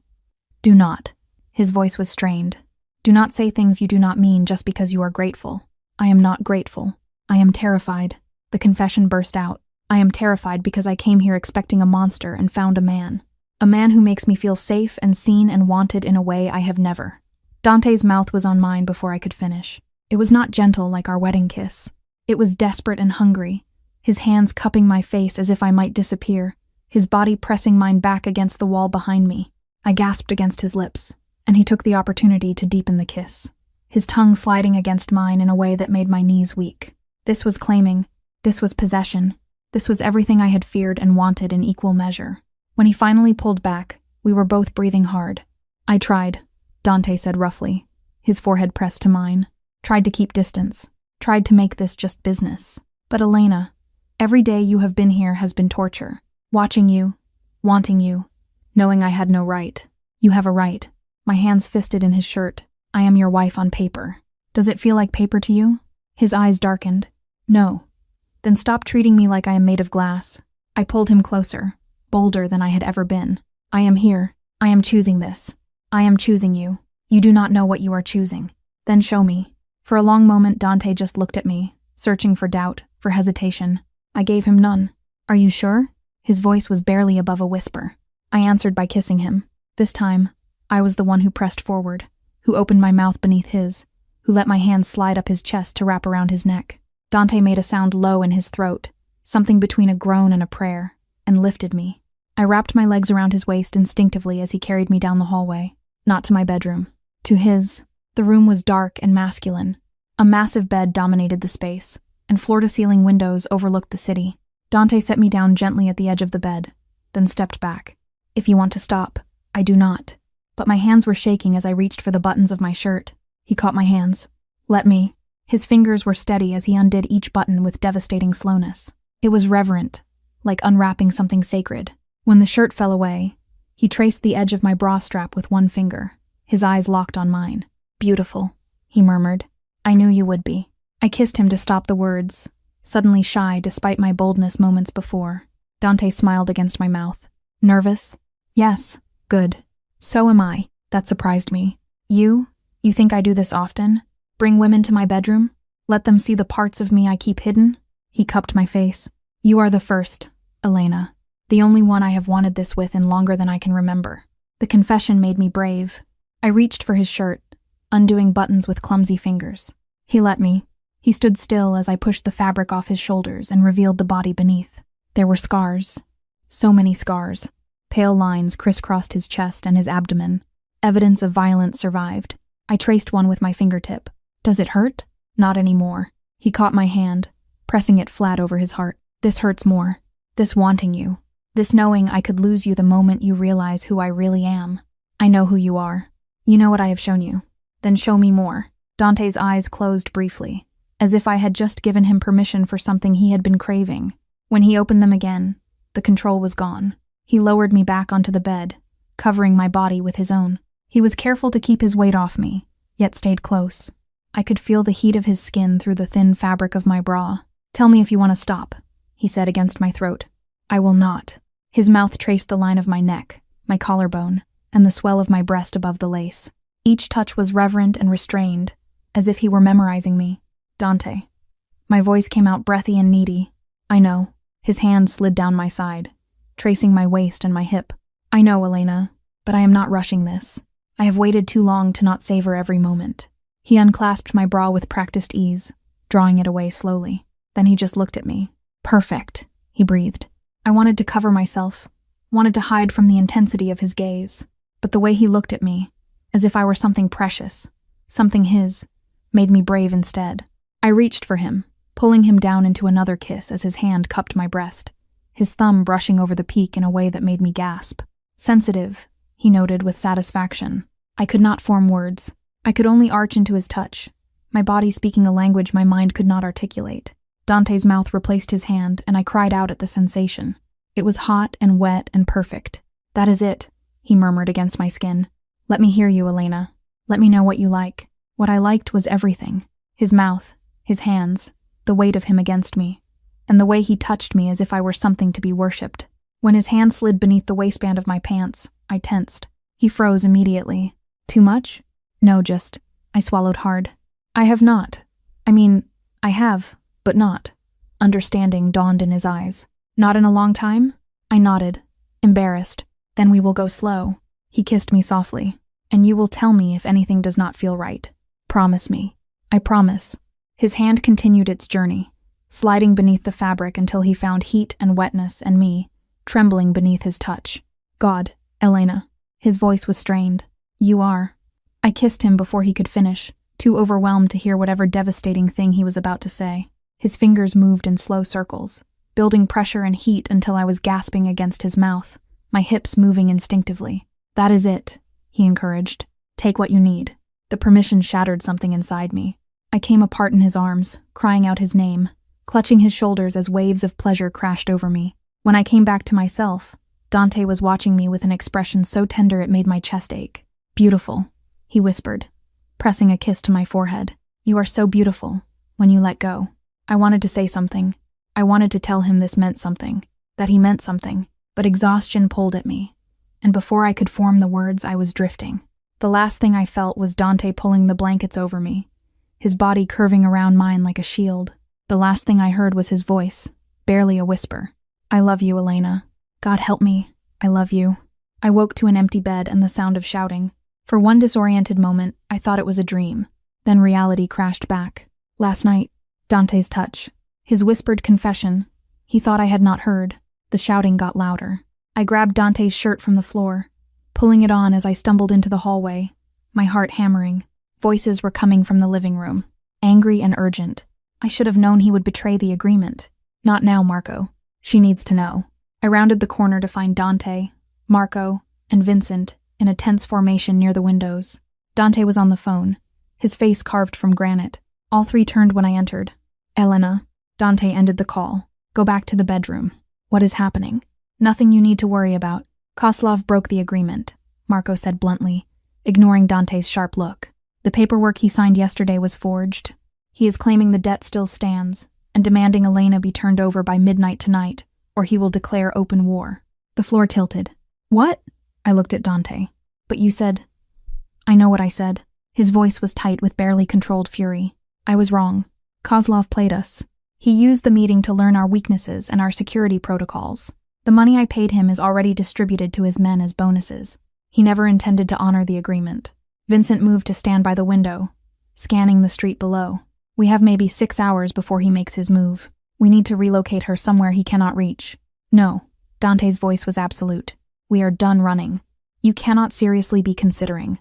"Do not." His voice was strained. "Do not say things you do not mean just because you are grateful. I am not grateful. I am terrified. The confession burst out. I am terrified because I came here expecting a monster and found a man. A man who makes me feel safe and seen and wanted in a way I have never. Dante's mouth was on mine before I could finish. It was not gentle like our wedding kiss. It was desperate and hungry, his hands cupping my face as if I might disappear, his body pressing mine back against the wall behind me. I gasped against his lips, and he took the opportunity to deepen the kiss, his tongue sliding against mine in a way that made my knees weak. This was claiming, this was possession, this was everything I had feared and wanted in equal measure. When he finally pulled back, we were both breathing hard. I tried, Dante said roughly, his forehead pressed to mine. Tried to keep distance, tried to make this just business. But Elena, every day you have been here has been torture. Watching you, wanting you, knowing I had no right. You have a right. My hands fisted in his shirt. I am your wife on paper. Does it feel like paper to you? His eyes darkened. No. Then stop treating me like I am made of glass. I pulled him closer, bolder than I had ever been. I am here. I am choosing this. I am choosing you. You do not know what you are choosing. Then show me. For a long moment, Dante just looked at me, searching for doubt, for hesitation. I gave him none. Are you sure? His voice was barely above a whisper. I answered by kissing him. This time, I was the one who pressed forward, who opened my mouth beneath his, who let my hands slide up his chest to wrap around his neck. Dante made a sound low in his throat, something between a groan and a prayer, and lifted me. I wrapped my legs around his waist instinctively as he carried me down the hallway, not to my bedroom, to his. The room was dark and masculine. A massive bed dominated the space, and floor-to-ceiling windows overlooked the city. Dante set me down gently at the edge of the bed, then stepped back. If you want to stop, I do not. But my hands were shaking as I reached for the buttons of my shirt. He caught my hands. Let me. His fingers were steady as he undid each button with devastating slowness. It was reverent, like unwrapping something sacred. When the shirt fell away, he traced the edge of my bra strap with one finger, his eyes locked on mine. Beautiful, he murmured. I knew you would be. I kissed him to stop the words, suddenly shy despite my boldness moments before. Dante smiled against my mouth. Nervous? Yes. Good. So am I. That surprised me. You think I do this often? Bring women to my bedroom? Let them see the parts of me I keep hidden? He cupped my face. You are the first, Elena. The only one I have wanted this with in longer than I can remember. The confession made me brave. I reached for his shirt, undoing buttons with clumsy fingers. He let me. He stood still as I pushed the fabric off his shoulders and revealed the body beneath. There were scars. So many scars. Pale lines crisscrossed his chest and his abdomen. Evidence of violence survived. I traced one with my fingertip. Does it hurt? Not anymore. He caught my hand, pressing it flat over his heart. This hurts more. This wanting you. This knowing I could lose you the moment you realize who I really am. I know who you are. You know what I have shown you. Then show me more. Dante's eyes closed briefly, as if I had just given him permission for something he had been craving. When he opened them again, the control was gone. He lowered me back onto the bed, covering my body with his own. He was careful to keep his weight off me, yet stayed close. I could feel the heat of his skin through the thin fabric of my bra. Tell me if you want to stop, he said against my throat. I will not. His mouth traced the line of my neck, my collarbone, and the swell of my breast above the lace. Each touch was reverent and restrained, as if he were memorizing me. Dante. My voice came out breathy and needy. I know. His hand slid down my side, tracing my waist and my hip. I know, Elena, but I am not rushing this. I have waited too long to not savor every moment. He unclasped my bra with practiced ease, drawing it away slowly. Then he just looked at me. Perfect, he breathed. I wanted to cover myself, wanted to hide from the intensity of his gaze. But the way he looked at me, as if I were something precious, something his, made me brave instead. I reached for him, pulling him down into another kiss as his hand cupped my breast, his thumb brushing over the peak in a way that made me gasp. Sensitive, he noted with satisfaction. I could not form words. I could only arch into his touch, my body speaking a language my mind could not articulate. Dante's mouth replaced his hand, and I cried out at the sensation. It was hot and wet and perfect. That is it, he murmured against my skin. Let me hear you, Elena. Let me know what you like. What I liked was everything. His mouth, his hands, the weight of him against me, and the way he touched me as if I were something to be worshipped. When his hand slid beneath the waistband of my pants, I tensed. He froze immediately. Too much? No, just. I swallowed hard. I have not. I mean, I have, but not. Understanding dawned in his eyes. Not in a long time? I nodded, embarrassed. Then we will go slow. He kissed me softly. And you will tell me if anything does not feel right. Promise me. I promise. His hand continued its journey, sliding beneath the fabric until he found heat and wetness and me, trembling beneath his touch. God, Elena. His voice was strained. You are. I kissed him before he could finish, too overwhelmed to hear whatever devastating thing he was about to say. His fingers moved in slow circles, building pressure and heat until I was gasping against his mouth, my hips moving instinctively. That is it, he encouraged. Take what you need. The permission shattered something inside me. I came apart in his arms, crying out his name, clutching his shoulders as waves of pleasure crashed over me. When I came back to myself, Dante was watching me with an expression so tender it made my chest ache. Beautiful, he whispered, pressing a kiss to my forehead. You are so beautiful, when you let go. I wanted to say something. I wanted to tell him this meant something, that he meant something, but exhaustion pulled at me, and before I could form the words, I was drifting. The last thing I felt was Dante pulling the blankets over me, his body curving around mine like a shield. The last thing I heard was his voice, barely a whisper. I love you, Elena. God help me. I love you. I woke to an empty bed and the sound of shouting. For one disoriented moment, I thought it was a dream. Then reality crashed back. Last night, Dante's touch. His whispered confession. He thought I had not heard. The shouting got louder. I grabbed Dante's shirt from the floor, pulling it on as I stumbled into the hallway, my heart hammering. Voices were coming from the living room, angry and urgent. I should have known he would betray the agreement. Not now, Marco. She needs to know. I rounded the corner to find Dante, Marco, and Vincent in a tense formation near the windows. Dante was on the phone, his face carved from granite. All three turned when I entered. Elena. Dante ended the call. Go back to the bedroom. What is happening? Nothing you need to worry about. Kozlov broke the agreement, Marco said bluntly, ignoring Dante's sharp look. The paperwork he signed yesterday was forged. He is claiming the debt still stands, and demanding Elena be turned over by midnight tonight, or he will declare open war. The floor tilted. What? I looked at Dante. But you said... I know what I said. His voice was tight with barely controlled fury. I was wrong. Kozlov played us. He used the meeting to learn our weaknesses and our security protocols. The money I paid him is already distributed to his men as bonuses. He never intended to honor the agreement. Vincent moved to stand by the window, scanning the street below. We have maybe 6 hours before he makes his move. We need to relocate her somewhere he cannot reach. No, Dante's voice was absolute. We are done running. You cannot seriously be considering.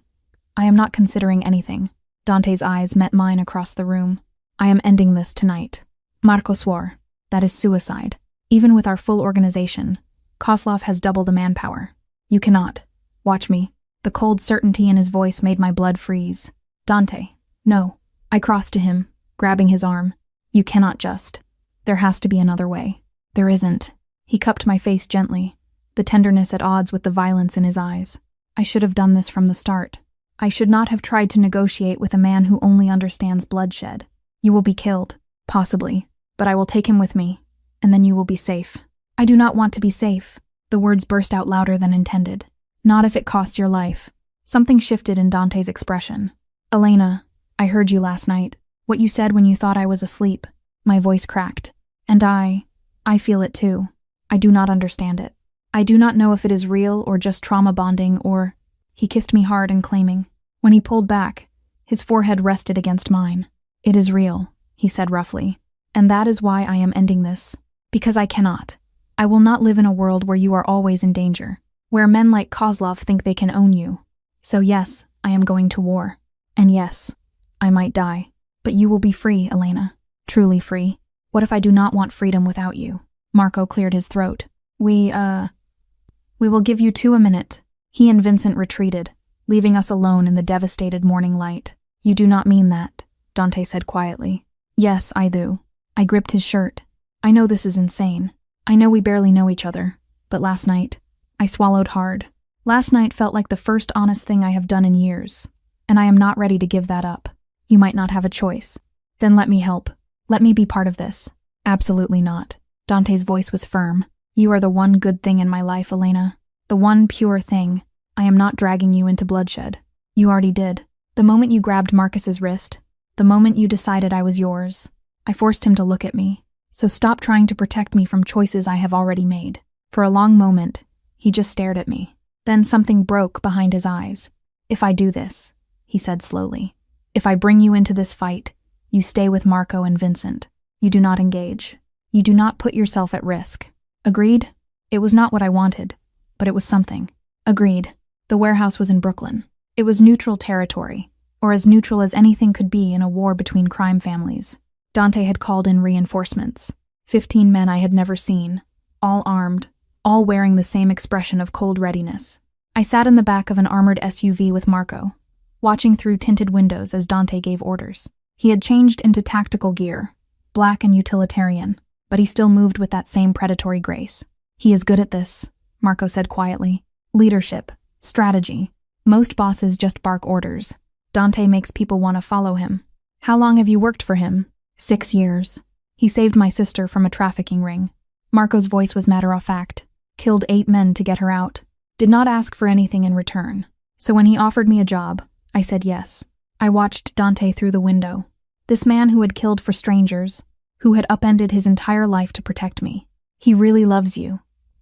I am not considering anything. Dante's eyes met mine across the room. I am ending this tonight. Marco swore. That is suicide. Even with our full organization, Kozlov has double the manpower. You cannot. Watch me. The cold certainty in his voice made my blood freeze. Dante. No. I crossed to him, grabbing his arm. You cannot just. There has to be another way. There isn't. He cupped my face gently, the tenderness at odds with the violence in his eyes. I should have done this from the start. I should not have tried to negotiate with a man who only understands bloodshed. You will be killed, possibly, but I will take him with me, and then you will be safe. I do not want to be safe. The words burst out louder than intended. Not if it costs your life. Something shifted in Dante's expression. Elena, I heard you last night. What you said when you thought I was asleep. My voice cracked. And I feel it too. I do not understand it. I do not know if it is real or just trauma bonding or... He kissed me hard and claiming. When he pulled back, his forehead rested against mine. It is real, he said roughly. And that is why I am ending this. Because I cannot. I will not live in a world where you are always in danger, where men like Kozlov think they can own you. So yes, I am going to war. And yes, I might die. But you will be free, Elena. Truly free. What if I do not want freedom without you? Marco cleared his throat. We will give you 2 a minute. He and Vincent retreated, leaving us alone in the devastated morning light. You do not mean that, Dante said quietly. Yes, I do. I gripped his shirt. I know this is insane. I know we barely know each other. But last night, I swallowed hard. Last night felt like the first honest thing I have done in years. And I am not ready to give that up. You might not have a choice. Then let me help. Let me be part of this. Absolutely not. Dante's voice was firm. You are the one good thing in my life, Elena. The one pure thing. I am not dragging you into bloodshed. You already did. The moment you grabbed Marcus's wrist, The moment you decided I was yours, I forced him to look at me. So stop trying to protect me from choices I have already made. For a long moment, he just stared at me. Then something broke behind his eyes. If I do this, he said slowly, if I bring you into this fight, you stay with Marco and Vincent. You do not engage. You do not put yourself at risk. Agreed? It was not what I wanted, but it was something. Agreed. The warehouse was in Brooklyn. It was neutral territory, or as neutral as anything could be in a war between crime families. Dante had called in reinforcements. 15 men I had never seen, all armed, all wearing the same expression of cold readiness. I sat in the back of an armored SUV with Marco, watching through tinted windows as Dante gave orders. He had changed into tactical gear, black and utilitarian, but he still moved with that same predatory grace. He is good at this, Marco said quietly. Leadership, strategy. Most bosses just bark orders. Dante makes people want to follow him. How long have you worked for him? 6 years. He saved my sister from a trafficking ring. Marco's voice was matter-of-fact. Killed 8 men to get her out. Did not ask for anything in return. So when he offered me a job, I said yes. I watched Dante through the window. This man who had killed for strangers, who had upended his entire life to protect me. He really loves you.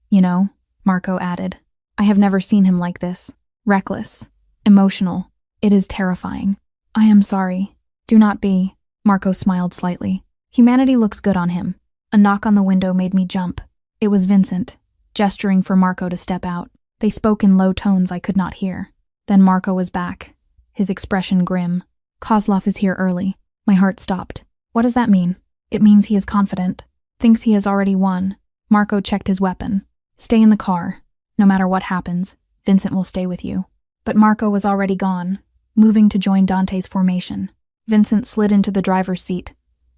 You know, Marco added. I have never seen him like this. Reckless. Emotional. It is terrifying. I am sorry. Do not be. Marco smiled slightly. Humanity looks good on him. A knock on the window made me jump. It was Vincent, gesturing for Marco to step out. They spoke in low tones I could not hear. Then Marco was back, his expression grim. Kozlov is here early. My heart stopped. What does that mean? It means he is confident. Thinks he has already won. Marco checked his weapon. Stay in the car. No matter what happens, Vincent will stay with you. But Marco was already gone, moving to join Dante's formation. Vincent slid into the driver's seat,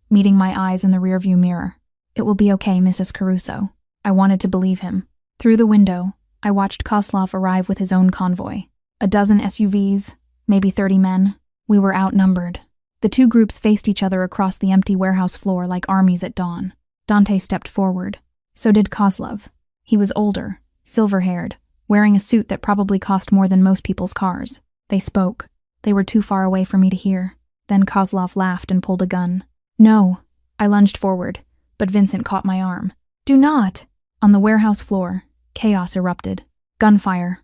meeting my eyes in the rearview mirror. It will be okay, Mrs. Caruso. I wanted to believe him. Through the window, I watched Kozlov arrive with his own convoy. A dozen SUVs, maybe 30 men. We were outnumbered. The two groups faced each other across the empty warehouse floor like armies at dawn. Dante stepped forward. So did Kozlov. He was older, silver-haired, wearing a suit that probably cost more than most people's cars. They spoke. They were too far away for me to hear. Then Kozlov laughed and pulled a gun. No. I lunged forward, but Vincent caught my arm. Do not! On the warehouse floor, chaos erupted. Gunfire.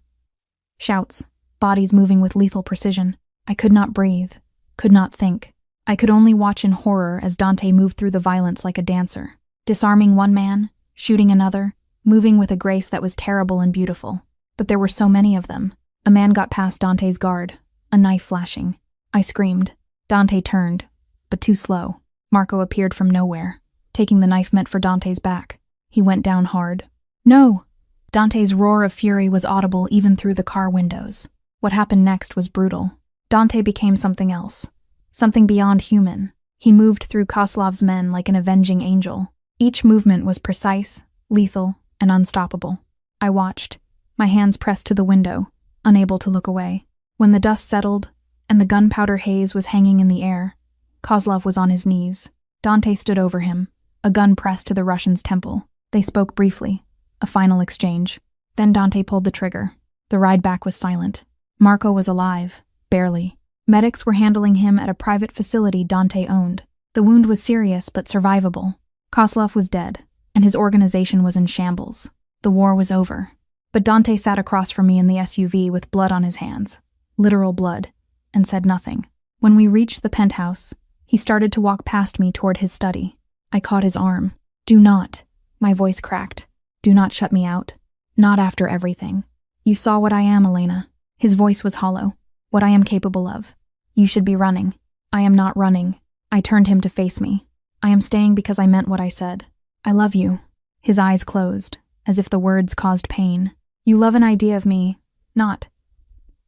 Shouts. Bodies moving with lethal precision. I could not breathe. Could not think. I could only watch in horror as Dante moved through the violence like a dancer. Disarming one man, shooting another, moving with a grace that was terrible and beautiful. But there were so many of them. A man got past Dante's guard, a knife flashing. I screamed. Dante turned, but too slow. Marco appeared from nowhere, taking the knife meant for Dante's back. He went down hard. No! Dante's roar of fury was audible even through the car windows. What happened next was brutal. Dante became something else. Something beyond human. He moved through Kozlov's men like an avenging angel. Each movement was precise, lethal, and unstoppable. I watched, my hands pressed to the window, unable to look away. When the dust settled, and the gunpowder haze was hanging in the air, Kozlov was on his knees. Dante stood over him, a gun pressed to the Russian's temple. They spoke briefly, a final exchange. Then Dante pulled the trigger. The ride back was silent. Marco was alive, barely. Medics were handling him at a private facility Dante owned. The wound was serious but survivable. Kozlov was dead, and his organization was in shambles. The war was over. But Dante sat across from me in the SUV with blood on his hands, literal blood, and said nothing. When we reached the penthouse, he started to walk past me toward his study. I caught his arm. Do not. My voice cracked. Do not shut me out. Not after everything. You saw what I am, Elena. His voice was hollow. What I am capable of. You should be running. I am not running. I turned him to face me. I am staying because I meant what I said. I love you. His eyes closed, as if the words caused pain. You love an idea of me. Not.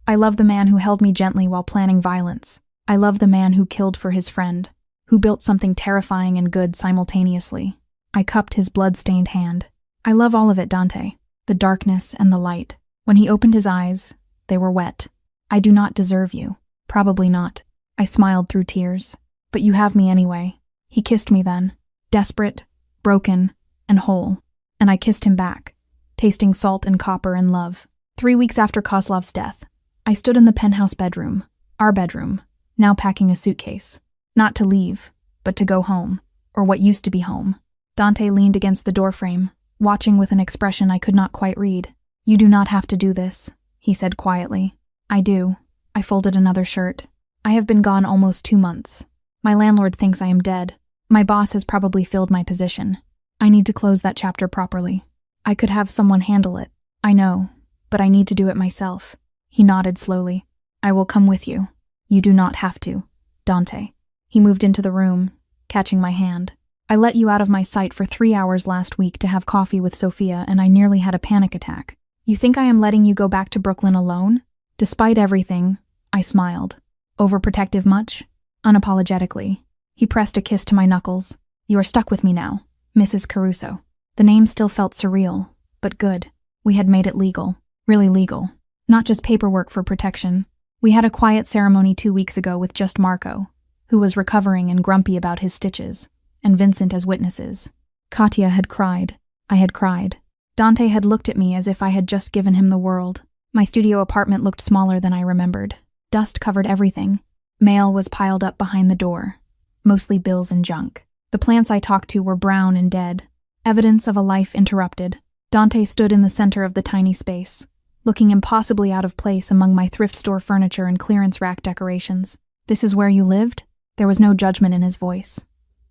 I love the man who held me gently while planning violence. I love the man who killed for his friend, who built something terrifying and good simultaneously. I cupped his blood-stained hand. I love all of it, Dante. The darkness and the light. When he opened his eyes, they were wet. I do not deserve you. Probably not. I smiled through tears. But you have me anyway. He kissed me then. Desperate, broken, and whole. And I kissed him back, tasting salt and copper and love. 3 weeks after Kozlov's death, I stood in the penthouse bedroom, our bedroom, now packing a suitcase. Not to leave, but to go home, or what used to be home. Dante leaned against the doorframe, watching with an expression I could not quite read. You do not have to do this, he said quietly. I do. I folded another shirt. I have been gone almost 2 months. My landlord thinks I am dead. My boss has probably filled my position. I need to close that chapter properly. I could have someone handle it. I know, but I need to do it myself. He nodded slowly. I will come with you. You do not have to, Dante. He moved into the room, catching my hand. I let you out of my sight for 3 hours last week to have coffee with Sophia, and I nearly had a panic attack. You think I am letting you go back to Brooklyn alone? Despite everything, I smiled. Overprotective much? Unapologetically. He pressed a kiss to my knuckles. You are stuck with me now, Mrs. Caruso. The name still felt surreal, but good. We had made it legal. Really legal. Not just paperwork for protection. We had a quiet ceremony 2 weeks ago with just Marco, who was recovering and grumpy about his stitches, and Vincent as witnesses. Katya had cried. I had cried. Dante had looked at me as if I had just given him the world. My studio apartment looked smaller than I remembered. Dust covered everything. Mail was piled up behind the door. Mostly bills and junk. The plants I talked to were brown and dead. Evidence of a life interrupted. Dante stood in the center of the tiny space, looking impossibly out of place among my thrift store furniture and clearance rack decorations. This is where you lived? There was no judgment in his voice.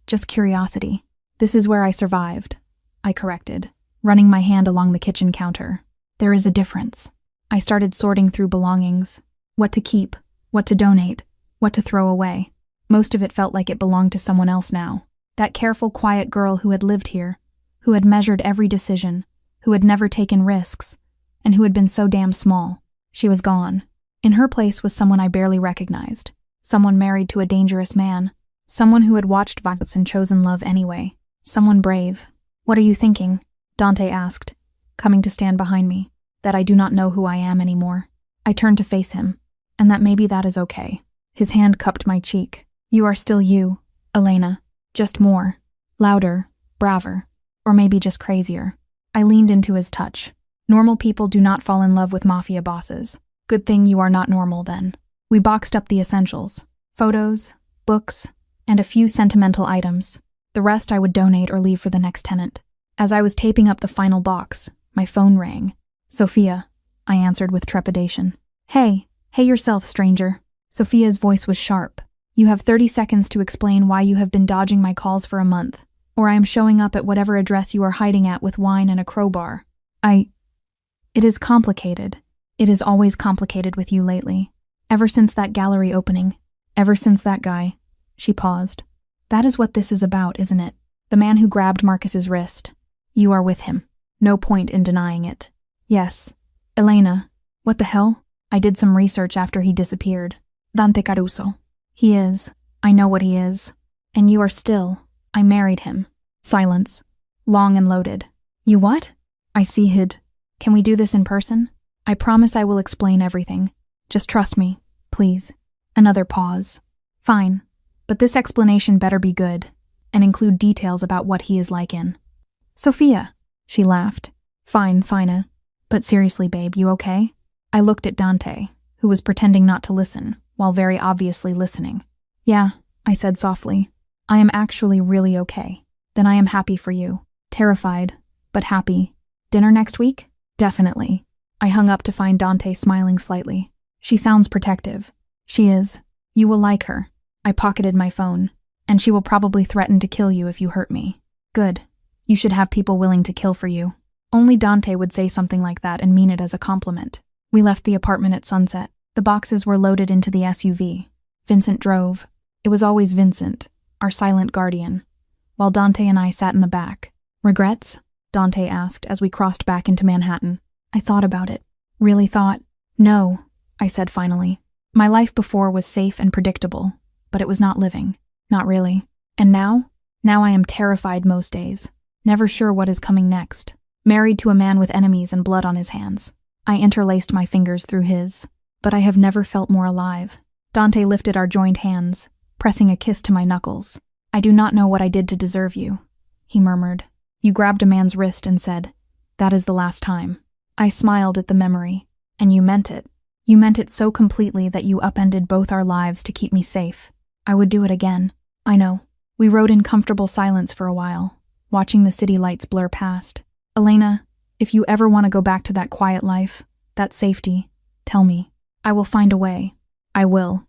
Just curiosity. This is where I survived, I corrected, running my hand along the kitchen counter. There is a difference. I started sorting through belongings. What to keep, what to donate, what to throw away. Most of it felt like it belonged to someone else now. That careful, quiet girl who had lived here, who had measured every decision, who had never taken risks, and who had been so damn small. She was gone. In her place was someone I barely recognized. Someone married to a dangerous man. Someone who had watched violence and chosen love anyway. Someone brave. What are you thinking? Dante asked, coming to stand behind me. That I do not know who I am anymore. I turned to face him, and that maybe that is okay. His hand cupped my cheek. You are still you, Elena. Just more. Louder. Braver. Or maybe just crazier. I leaned into his touch. Normal people do not fall in love with mafia bosses. Good thing you are not normal then. We boxed up the essentials. Photos, books, and a few sentimental items. The rest I would donate or leave for the next tenant. As I was taping up the final box, my phone rang. Sophia, I answered with trepidation. Hey yourself, stranger. Sophia's voice was sharp. You have 30 seconds to explain why you have been dodging my calls for a month, or I am showing up at whatever address you are hiding at with wine and a crowbar. It is complicated. It is always complicated with you lately. Ever since that gallery opening. Ever since that guy. She paused. That is what this is about, isn't it? The man who grabbed Marcus's wrist. You are with him. No point in denying it. Yes. Elena. What the hell? I did some research after he disappeared. Dante Caruso. He is. I know what he is. And you are still. I married him. Silence. Long and loaded. You what? I see hid. Can we do this in person? I promise I will explain everything. Just trust me, please. Another pause. Fine. But this explanation better be good, and include details about what he is like in. Sophia. She laughed. Fine. But seriously, babe, you okay? I looked at Dante, who was pretending not to listen, while very obviously listening. Yeah, I said softly. I am actually really okay. Then I am happy for you. Terrified, but happy. Dinner next week? Definitely. I hung up to find Dante smiling slightly. She sounds protective. She is. You will like her. I pocketed my phone. And she will probably threaten to kill you if you hurt me. Good. You should have people willing to kill for you. Only Dante would say something like that and mean it as a compliment. We left the apartment at sunset. The boxes were loaded into the SUV. Vincent drove. It was always Vincent, our silent guardian, while Dante and I sat in the back. Regrets? Dante asked as we crossed back into Manhattan. I thought about it. Really thought? No, I said finally. My life before was safe and predictable, but it was not living. Not really. And now? Now I am terrified most days. Never sure what is coming next. Married to a man with enemies and blood on his hands. I interlaced my fingers through his. But I have never felt more alive. Dante lifted our joined hands, pressing a kiss to my knuckles. I do not know what I did to deserve you, he murmured. You grabbed a man's wrist and said, that is the last time. I smiled at the memory. And you meant it. You meant it so completely that you upended both our lives to keep me safe. I would do it again. I know. We rode in comfortable silence for a while, watching the city lights blur past. Elena, if you ever want to go back to that quiet life, that safety, tell me. I will find a way. I will.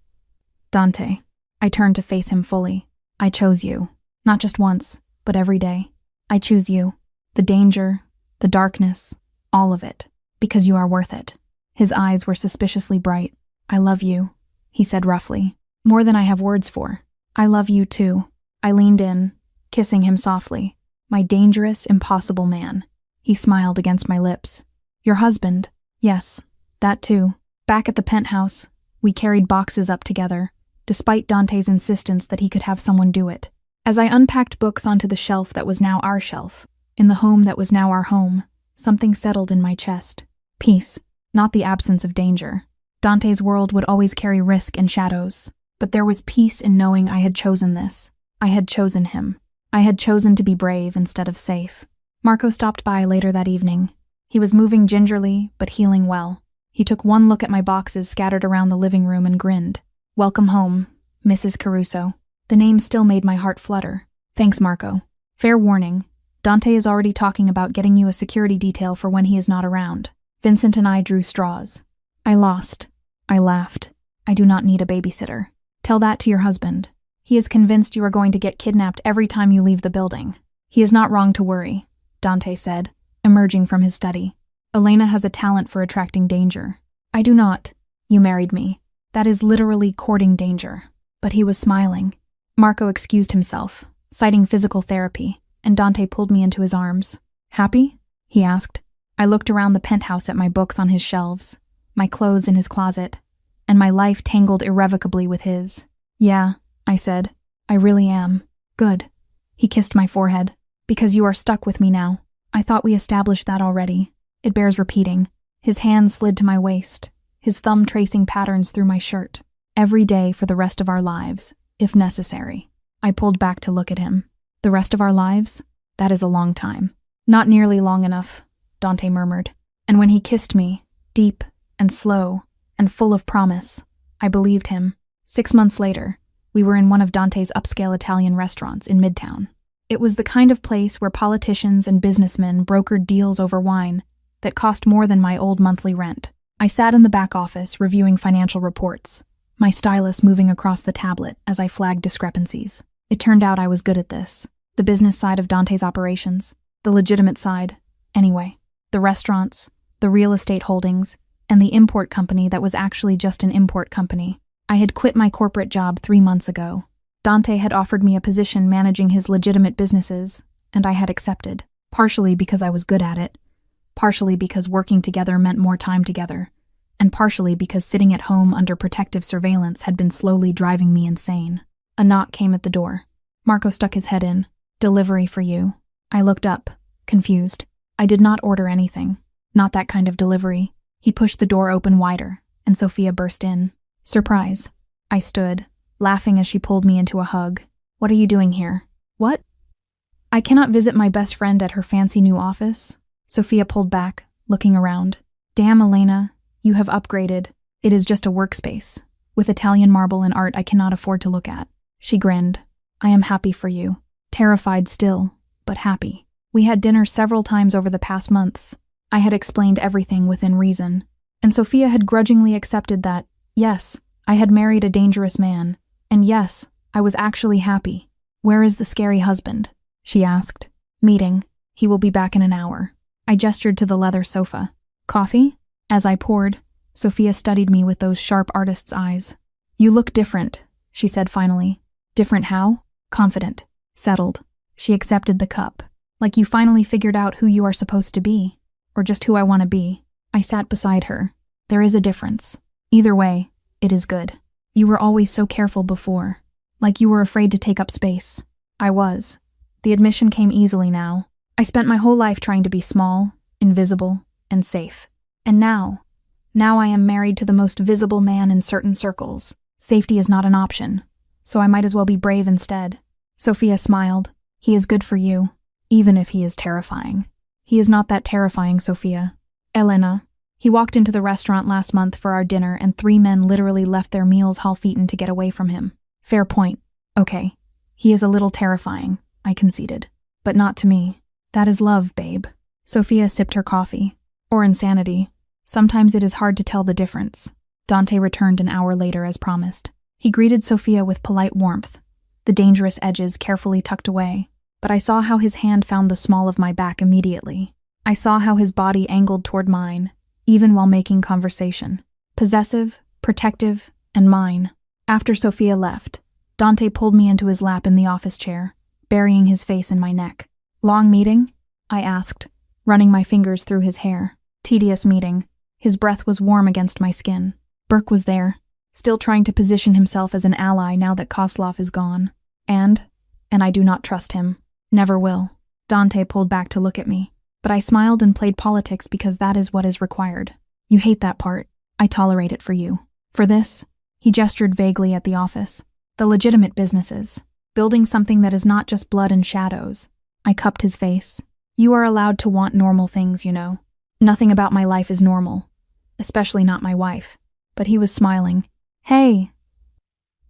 Dante. I turned to face him fully. I chose you. Not just once, but every day. I choose you. The danger, the darkness, all of it. Because you are worth it. His eyes were suspiciously bright. I love you, he said roughly. More than I have words for. I love you too. I leaned in, kissing him softly. My dangerous, impossible man. He smiled against my lips. Your husband? Yes, that too. Back at the penthouse, we carried boxes up together, despite Dante's insistence that he could have someone do it. As I unpacked books onto the shelf that was now our shelf, in the home that was now our home, something settled in my chest. Peace, not the absence of danger. Dante's world would always carry risk and shadows, but there was peace in knowing I had chosen this. I had chosen him. I had chosen to be brave instead of safe. Marco stopped by later that evening. He was moving gingerly, but healing well. He took one look at my boxes scattered around the living room and grinned. Welcome home, Mrs. Caruso. The name still made my heart flutter. Thanks, Marco. Fair warning, Dante is already talking about getting you a security detail for when he is not around. Vincent and I drew straws. I lost. I laughed. I do not need a babysitter. Tell that to your husband. He is convinced you are going to get kidnapped every time you leave the building. He is not wrong to worry, Dante said, emerging from his study. Elena has a talent for attracting danger. I do not. You married me. That is literally courting danger. But he was smiling. Marco excused himself, citing physical therapy, and Dante pulled me into his arms. Happy? He asked. I looked around the penthouse at my books on his shelves, my clothes in his closet, and my life tangled irrevocably with his. Yeah, I said. I really am. Good. He kissed my forehead. Because you are stuck with me now. I thought we established that already. It bears repeating. His hand slid to my waist, his thumb tracing patterns through my shirt. Every day for the rest of our lives, if necessary. I pulled back to look at him. The rest of our lives? That is a long time. Not nearly long enough, Dante murmured. And when he kissed me, deep and slow and full of promise, I believed him. 6 months later, we were in one of Dante's upscale Italian restaurants in Midtown. It was the kind of place where politicians and businessmen brokered deals over wine that cost more than my old monthly rent. I sat in the back office reviewing financial reports, my stylus moving across the tablet as I flagged discrepancies. It turned out I was good at this. The business side of Dante's operations, the legitimate side, anyway. The restaurants, the real estate holdings, and the import company that was actually just an import company. I had quit my corporate job 3 months ago. Dante had offered me a position managing his legitimate businesses, and I had accepted, partially because I was good at it, partially because working together meant more time together, and partially because sitting at home under protective surveillance had been slowly driving me insane. A knock came at the door. Marco stuck his head in. Delivery for you. I looked up, confused. I did not order anything. Not that kind of delivery. He pushed the door open wider, and Sophia burst in. Surprise. I stood, laughing as she pulled me into a hug. What are you doing here? What? I cannot visit my best friend at her fancy new office. Sophia pulled back, looking around. Damn, Elena, you have upgraded. It is just a workspace, with Italian marble and art I cannot afford to look at. She grinned. I am happy for you. Terrified still, but happy. We had dinner several times over the past months. I had explained everything within reason, and Sophia had grudgingly accepted that, yes, I had married a dangerous man, and yes, I was actually happy. Where is the scary husband? She asked. Meeting. He will be back in an hour. I gestured to the leather sofa. Coffee? As I poured, Sophia studied me with those sharp artist's eyes. You look different, she said finally. Different how? Confident. Settled. She accepted the cup. Like you finally figured out who you are supposed to be. Or just who I want to be. I sat beside her. There is a difference. Either way, it is good. You were always so careful before. Like you were afraid to take up space. I was. The admission came easily now. I spent my whole life trying to be small, invisible, and safe. And now I am married to the most visible man in certain circles. Safety is not an option, so I might as well be brave instead. Sophia smiled. He is good for you, even if he is terrifying. He is not that terrifying, Sophia. Elena. He walked into the restaurant last month for our dinner and 3 men literally left their meals half-eaten to get away from him. Fair point. Okay. He is a little terrifying, I conceded. But not to me. That is love, babe. Sophia sipped her coffee. Or insanity. Sometimes it is hard to tell the difference. Dante returned an hour later as promised. He greeted Sophia with polite warmth, the dangerous edges carefully tucked away. But I saw how his hand found the small of my back immediately. I saw how his body angled toward mine, even while making conversation. Possessive, protective, and mine. After Sophia left, Dante pulled me into his lap in the office chair, burying his face in my neck. Long meeting? I asked, running my fingers through his hair. Tedious meeting. His breath was warm against my skin. Burke was there, still trying to position himself as an ally now that Kozlov is gone. And I do not trust him. Never will. Dante pulled back to look at me, but I smiled and played politics because that is what is required. You hate that part. I tolerate it for you. For this, he gestured vaguely at the office. The legitimate businesses. Building something that is not just blood and shadows. I cupped his face. You are allowed to want normal things, you know. Nothing about my life is normal. Especially not my wife. But he was smiling. Hey!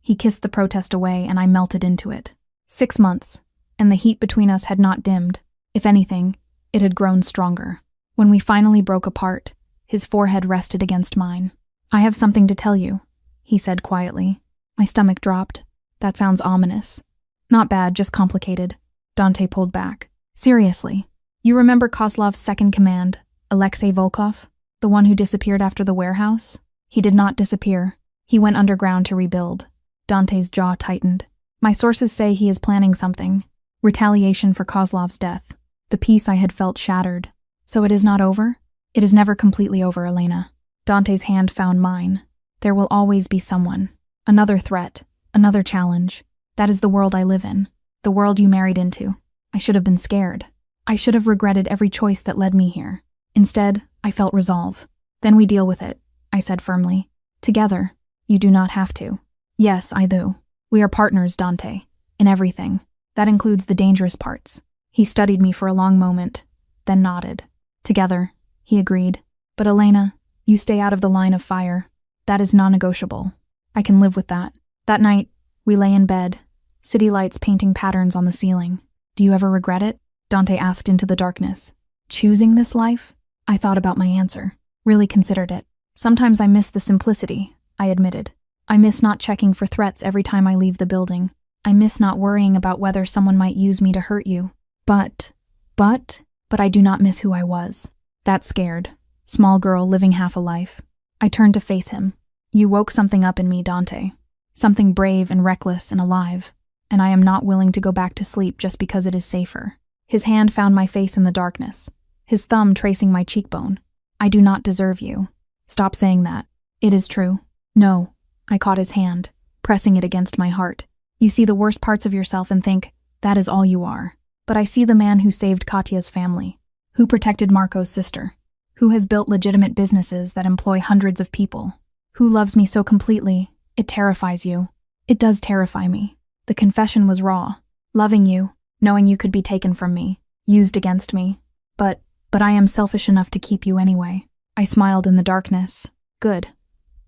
He kissed the protest away and I melted into it. 6 months, and the heat between us had not dimmed. If anything, it had grown stronger. When we finally broke apart, his forehead rested against mine. I have something to tell you, he said quietly. My stomach dropped. That sounds ominous. Not bad, just complicated. Dante pulled back. Seriously, you remember Kozlov's second command, Alexei Volkov, the one who disappeared after the warehouse? He did not disappear. He went underground to rebuild. Dante's jaw tightened. My sources say he is planning something. Retaliation for Kozlov's death. The peace I had felt shattered. So it is not over? It is never completely over, Elena. Dante's hand found mine. There will always be someone. Another threat. Another challenge. That is the world I live in. The world you married into. I should have been scared. I should have regretted every choice that led me here. Instead, I felt resolve. Then we deal with it, I said firmly. Together. You do not have to. Yes, I do. We are partners, Dante. In everything. That includes the dangerous parts. He studied me for a long moment, then nodded. Together, he agreed. But Elena, you stay out of the line of fire. That is non-negotiable. I can live with that. That night, we lay in bed, city lights painting patterns on the ceiling. Do you ever regret it? Dante asked into the darkness. Choosing this life? I thought about my answer, really considered it. Sometimes I miss the simplicity, I admitted. I miss not checking for threats every time I leave the building. I miss not worrying about whether someone might use me to hurt you. But I do not miss who I was. That scared, small girl living half a life. I turned to face him. You woke something up in me, Dante. Something brave and reckless and alive. And I am not willing to go back to sleep just because it is safer. His hand found my face in the darkness, his thumb tracing my cheekbone. I do not deserve you. Stop saying that. It is true. No. I caught his hand, pressing it against my heart. You see the worst parts of yourself and think, that is all you are. But I see the man who saved Katya's family, who protected Marco's sister, who has built legitimate businesses that employ hundreds of people, who loves me so completely, it terrifies you. It does terrify me. The confession was raw. Loving you, knowing you could be taken from me, used against me. But I am selfish enough to keep you anyway. I smiled in the darkness. Good.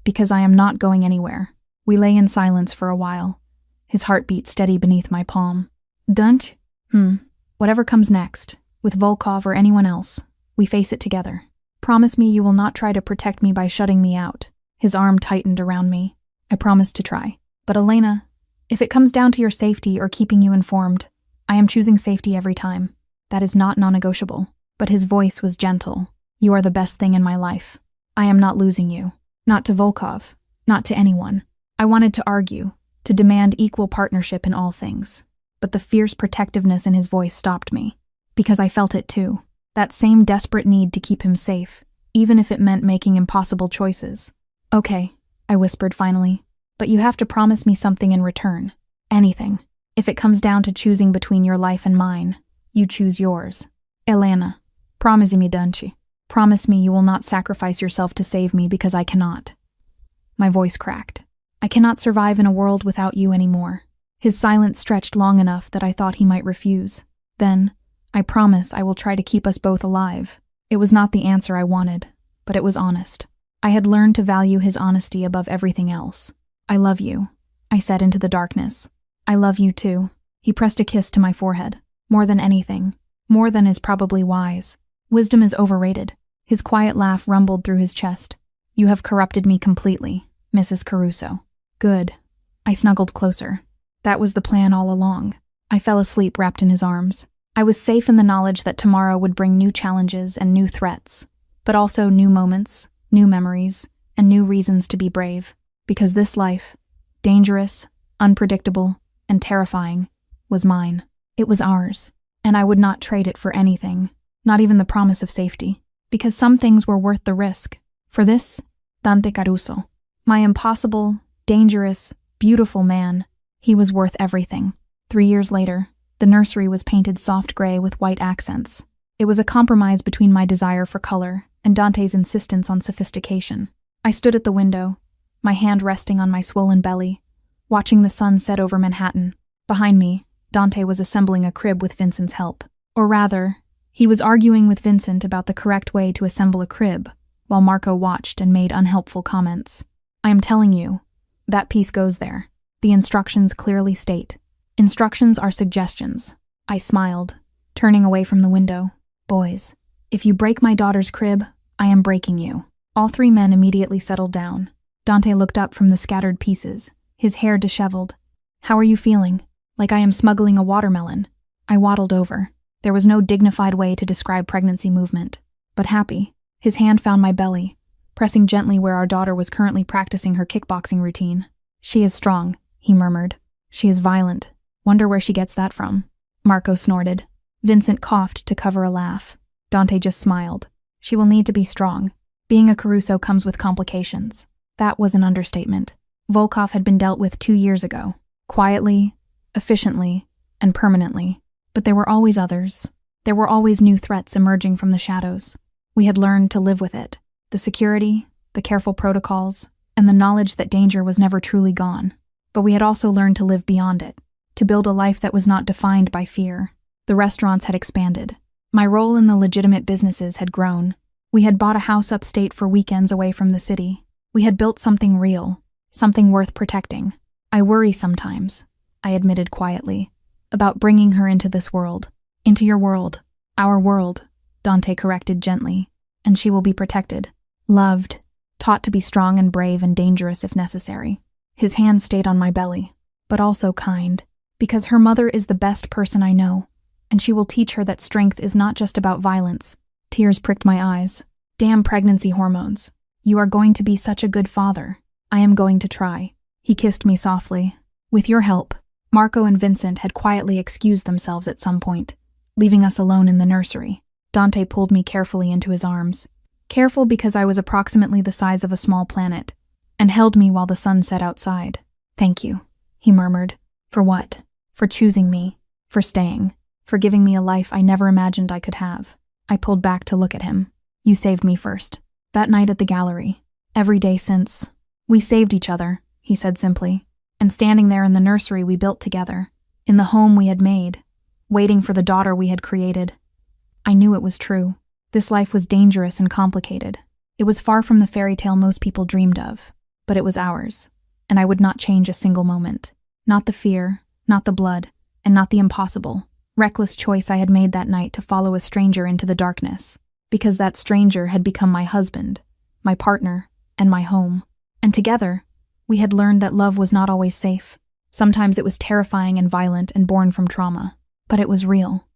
Because I am not going anywhere. We lay in silence for a while, his heartbeat steady beneath my palm. Don't? Whatever comes next, with Volkov or anyone else, we face it together. Promise me you will not try to protect me by shutting me out. His arm tightened around me. I promised to try. But Elena, if it comes down to your safety or keeping you informed, I am choosing safety every time. That is not non-negotiable. But his voice was gentle. You are the best thing in my life. I am not losing you. Not to Volkov. Not to anyone. I wanted to argue, to demand equal partnership in all things. But the fierce protectiveness in his voice stopped me. Because I felt it too. That same desperate need to keep him safe, even if it meant making impossible choices. Okay, I whispered finally. But you have to promise me something in return. Anything. If it comes down to choosing between your life and mine, you choose yours. Elena, promise me, Dunci. Promise me you will not sacrifice yourself to save me because I cannot. My voice cracked. I cannot survive in a world without you anymore. His silence stretched long enough that I thought he might refuse. Then, I promise I will try to keep us both alive. It was not the answer I wanted, but it was honest. I had learned to value his honesty above everything else. I love you. I said into the darkness. I love you too. He pressed a kiss to my forehead. More than anything. More than is probably wise. Wisdom is overrated. His quiet laugh rumbled through his chest. You have corrupted me completely, Mrs. Caruso. Good. I snuggled closer. That was the plan all along. I fell asleep wrapped in his arms. I was safe in the knowledge that tomorrow would bring new challenges and new threats, but also new moments, new memories, and new reasons to be brave. Because this life, dangerous, unpredictable, and terrifying, was mine. It was ours, and I would not trade it for anything, not even the promise of safety, because some things were worth the risk. For this, Dante Caruso, my impossible, dangerous, beautiful man, he was worth everything. 3 years later, the nursery was painted soft gray with white accents. It was a compromise between my desire for color and Dante's insistence on sophistication. I stood at the window, my hand resting on my swollen belly, watching the sun set over Manhattan. Behind me, Dante was assembling a crib with Vincent's help. Or rather, he was arguing with Vincent about the correct way to assemble a crib, while Marco watched and made unhelpful comments. I am telling you, that piece goes there. The instructions clearly state. Instructions are suggestions. I smiled, turning away from the window. Boys, if you break my daughter's crib, I am breaking you. All 3 men immediately settled down. Dante looked up from the scattered pieces, his hair disheveled. How are you feeling? Like I am smuggling a watermelon. I waddled over. There was no dignified way to describe pregnancy movement. But happy. His hand found my belly, pressing gently where our daughter was currently practicing her kickboxing routine. She is strong, he murmured. She is violent. Wonder where she gets that from. Marco snorted. Vincent coughed to cover a laugh. Dante just smiled. She will need to be strong. Being a Caruso comes with complications. That was an understatement. Volkov had been dealt with 2 years ago. Quietly, efficiently, and permanently. But there were always others. There were always new threats emerging from the shadows. We had learned to live with it. The security, the careful protocols, and the knowledge that danger was never truly gone. But we had also learned to live beyond it. To build a life that was not defined by fear. The restaurants had expanded. My role in the legitimate businesses had grown. We had bought a house upstate for weekends away from the city. We had built something real, something worth protecting. I worry sometimes, I admitted quietly, about bringing her into this world. Into your world. Our world, Dante corrected gently. And she will be protected. Loved. Taught to be strong and brave and dangerous if necessary. His hand stayed on my belly, but also kind. Because her mother is the best person I know, and she will teach her that strength is not just about violence. Tears pricked my eyes. Damn pregnancy hormones. You are going to be such a good father. I am going to try. He kissed me softly. With your help. Marco and Vincent had quietly excused themselves at some point, leaving us alone in the nursery. Dante pulled me carefully into his arms. Careful because I was approximately the size of a small planet, and held me while the sun set outside. Thank you, he murmured. For what? For choosing me. For staying. For giving me a life I never imagined I could have. I pulled back to look at him. You saved me first. That night at the gallery. Every day since. We saved each other, he said simply. And standing there in the nursery we built together. In the home we had made. Waiting for the daughter we had created. I knew it was true. This life was dangerous and complicated. It was far from the fairy tale most people dreamed of. But it was ours. And I would not change a single moment. Not the fear, not the blood, and not the impossible, reckless choice I had made that night to follow a stranger into the darkness, because that stranger had become my husband, my partner, and my home. And together, we had learned that love was not always safe. Sometimes it was terrifying and violent and born from trauma, but it was real.